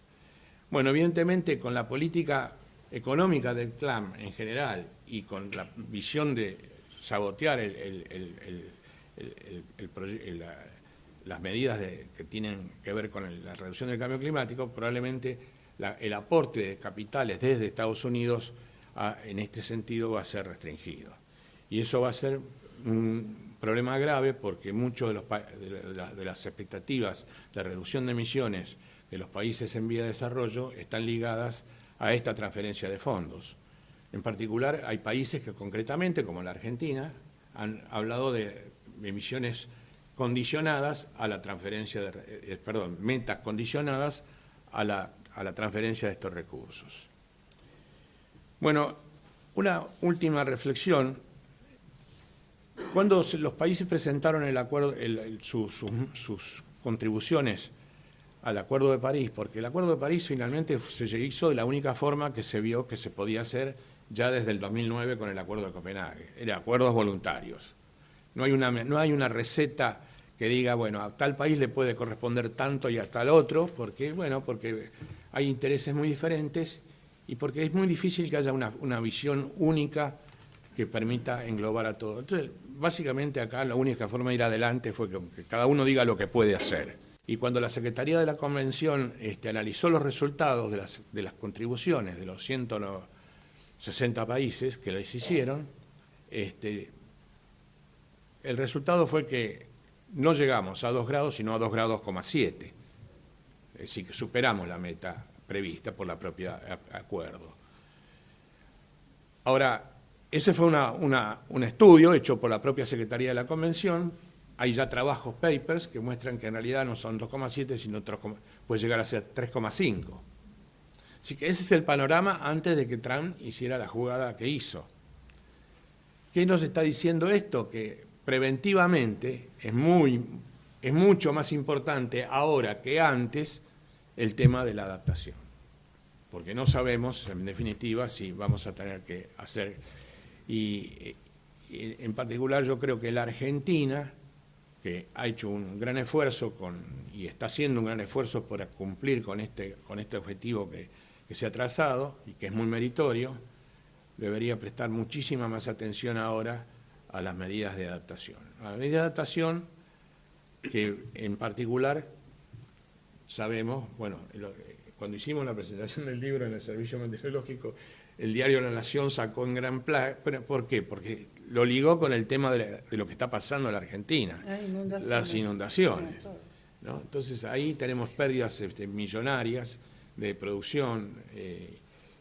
Bueno, evidentemente con la política económica del Trump en general y con la visión de sabotear las medidas que tienen que ver con la reducción del cambio climático, probablemente el aporte de capitales desde Estados Unidos en este sentido va a ser restringido. Y eso va a ser un problema grave porque muchos de las expectativas de reducción de emisiones de los países en vía de desarrollo están ligadas a esta transferencia de fondos. En particular, hay países que concretamente, como la Argentina, han hablado de emisiones condicionadas a la transferencia de, metas condicionadas a la transferencia de estos recursos. Bueno, una última reflexión. Cuando los países presentaron el acuerdo, sus contribuciones al Acuerdo de París, porque el Acuerdo de París finalmente se hizo de la única forma que se vio que se podía hacer ya desde el 2009 con el Acuerdo de Copenhague, era acuerdos voluntarios. No hay una receta que diga, bueno, a tal país le puede corresponder tanto y a tal otro, porque hay intereses muy diferentes y porque es muy difícil que haya una visión única que permita englobar a todo. Entonces, básicamente acá la única forma de ir adelante fue que cada uno diga lo que puede hacer. Y cuando la Secretaría de la Convención analizó los resultados de las contribuciones de los 160 países que les hicieron, el resultado fue que no llegamos a 2 grados, sino a 2,7 grados. Es decir, que superamos la meta prevista por la propia acuerdo. Ahora, ese fue un estudio hecho por la propia Secretaría de la Convención. Hay ya trabajos, papers, que muestran que en realidad no son 2,7, sino puede llegar a ser 3,5. Así que ese es el panorama antes de que Trump hiciera la jugada que hizo. ¿Qué nos está diciendo esto? Que preventivamente es mucho más importante ahora que antes el tema de la adaptación. Porque no sabemos, en definitiva, si vamos a tener que hacer. Y en particular yo creo que la Argentina, que ha hecho un gran esfuerzo y está haciendo un gran esfuerzo para cumplir con este objetivo que se ha trazado y que es muy meritorio, debería prestar muchísima más atención ahora a las medidas de adaptación. A las medidas de adaptación que en particular sabemos, cuando hicimos la presentación del libro en el Servicio Meteorológico, el diario La Nación sacó en gran plan. ¿Por qué? Porque lo ligó con el tema de lo que está pasando en la Argentina, las inundaciones, ¿no? Entonces ahí tenemos pérdidas millonarias de producción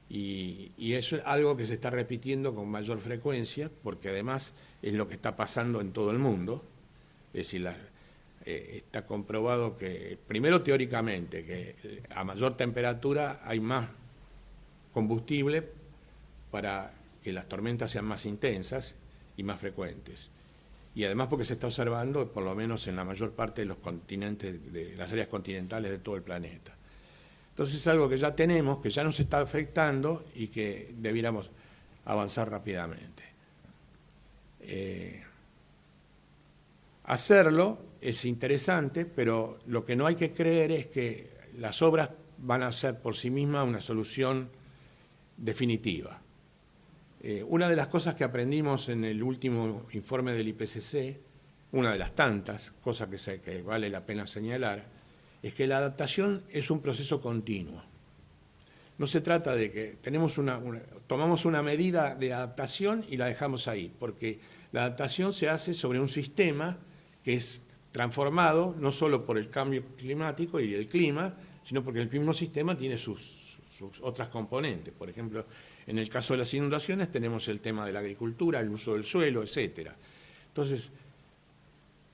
y eso es algo que se está repitiendo con mayor frecuencia porque además es lo que está pasando en todo el mundo. Es decir, está comprobado que, primero teóricamente, que a mayor temperatura hay más combustible para que las tormentas sean más intensas y más frecuentes. Y además porque se está observando, por lo menos en la mayor parte de los continentes, de las áreas continentales de todo el planeta. Entonces es algo que ya tenemos, que ya nos está afectando y que debiéramos avanzar rápidamente. Hacerlo es interesante, pero lo que no hay que creer es que las obras van a ser por sí mismas una solución definitiva. Una de las cosas que aprendimos en el último informe del IPCC, una de las tantas cosas que vale la pena señalar, es que la adaptación es un proceso continuo. No se trata de que tomamos una medida de adaptación y la dejamos ahí, porque la adaptación se hace sobre un sistema que es transformado no solo por el cambio climático y el clima, sino porque el mismo sistema tiene sus otras componentes. Por ejemplo, en el caso de las inundaciones tenemos el tema de la agricultura, el uso del suelo, etcétera. Entonces,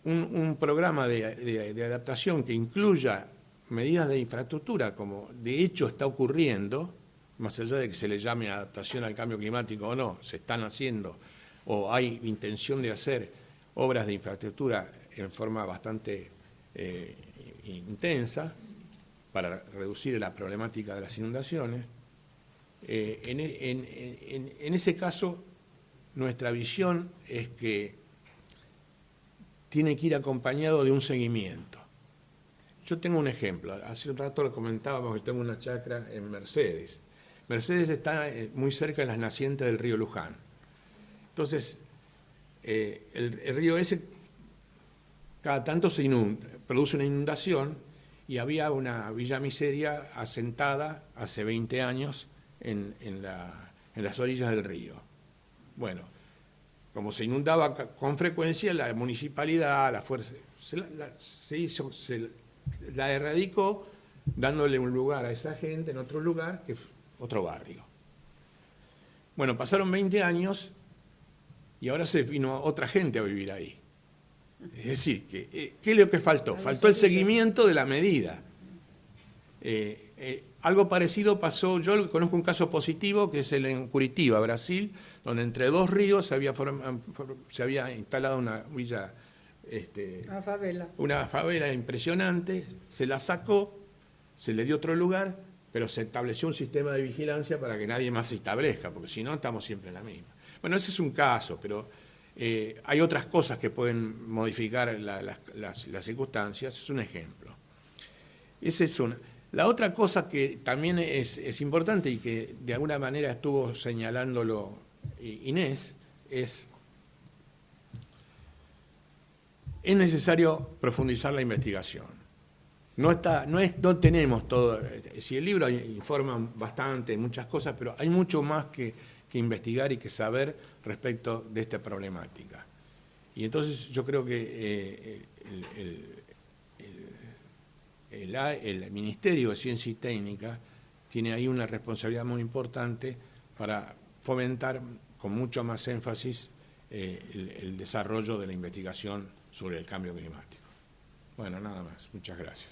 un programa de adaptación que incluya medidas de infraestructura, como de hecho está ocurriendo, más allá de que se le llame adaptación al cambio climático o no, se están haciendo o hay intención de hacer obras de infraestructura en forma bastante intensa para reducir la problemática de las inundaciones. En ese caso, nuestra visión es que tiene que ir acompañado de un seguimiento. Yo tengo un ejemplo. Hace un rato lo comentábamos que tengo una chacra en Mercedes. Mercedes está muy cerca de las nacientes del río Luján. Entonces, el río ese cada tanto produce una inundación y había una Villa Miseria asentada hace 20 años en las orillas del río. Bueno, como se inundaba con frecuencia, la municipalidad, la fuerza, se la erradicó dándole un lugar a esa gente en otro lugar, que es otro barrio. Bueno, pasaron 20 años y ahora se vino otra gente a vivir ahí. Es decir, ¿qué es lo que faltó? Faltó el seguimiento de la medida. Algo parecido pasó, yo conozco un caso positivo, que es el en Curitiba, Brasil, donde entre dos ríos se había instalado una villa, una favela impresionante, se la sacó, se le dio otro lugar, pero se estableció un sistema de vigilancia para que nadie más se establezca, porque si no estamos siempre en la misma. Bueno, ese es un caso, pero hay otras cosas que pueden modificar las circunstancias, es un ejemplo. Esa es una. La otra cosa que también es importante y que de alguna manera estuvo señalándolo Inés, es necesario profundizar la investigación. No tenemos todo, si el libro informa bastante, muchas cosas, pero hay mucho más que investigar y que saber respecto de esta problemática. Y entonces yo creo que el Ministerio de Ciencia y Técnica tiene ahí una responsabilidad muy importante para fomentar con mucho más énfasis el desarrollo de la investigación sobre el cambio climático. Bueno, nada más. Muchas gracias.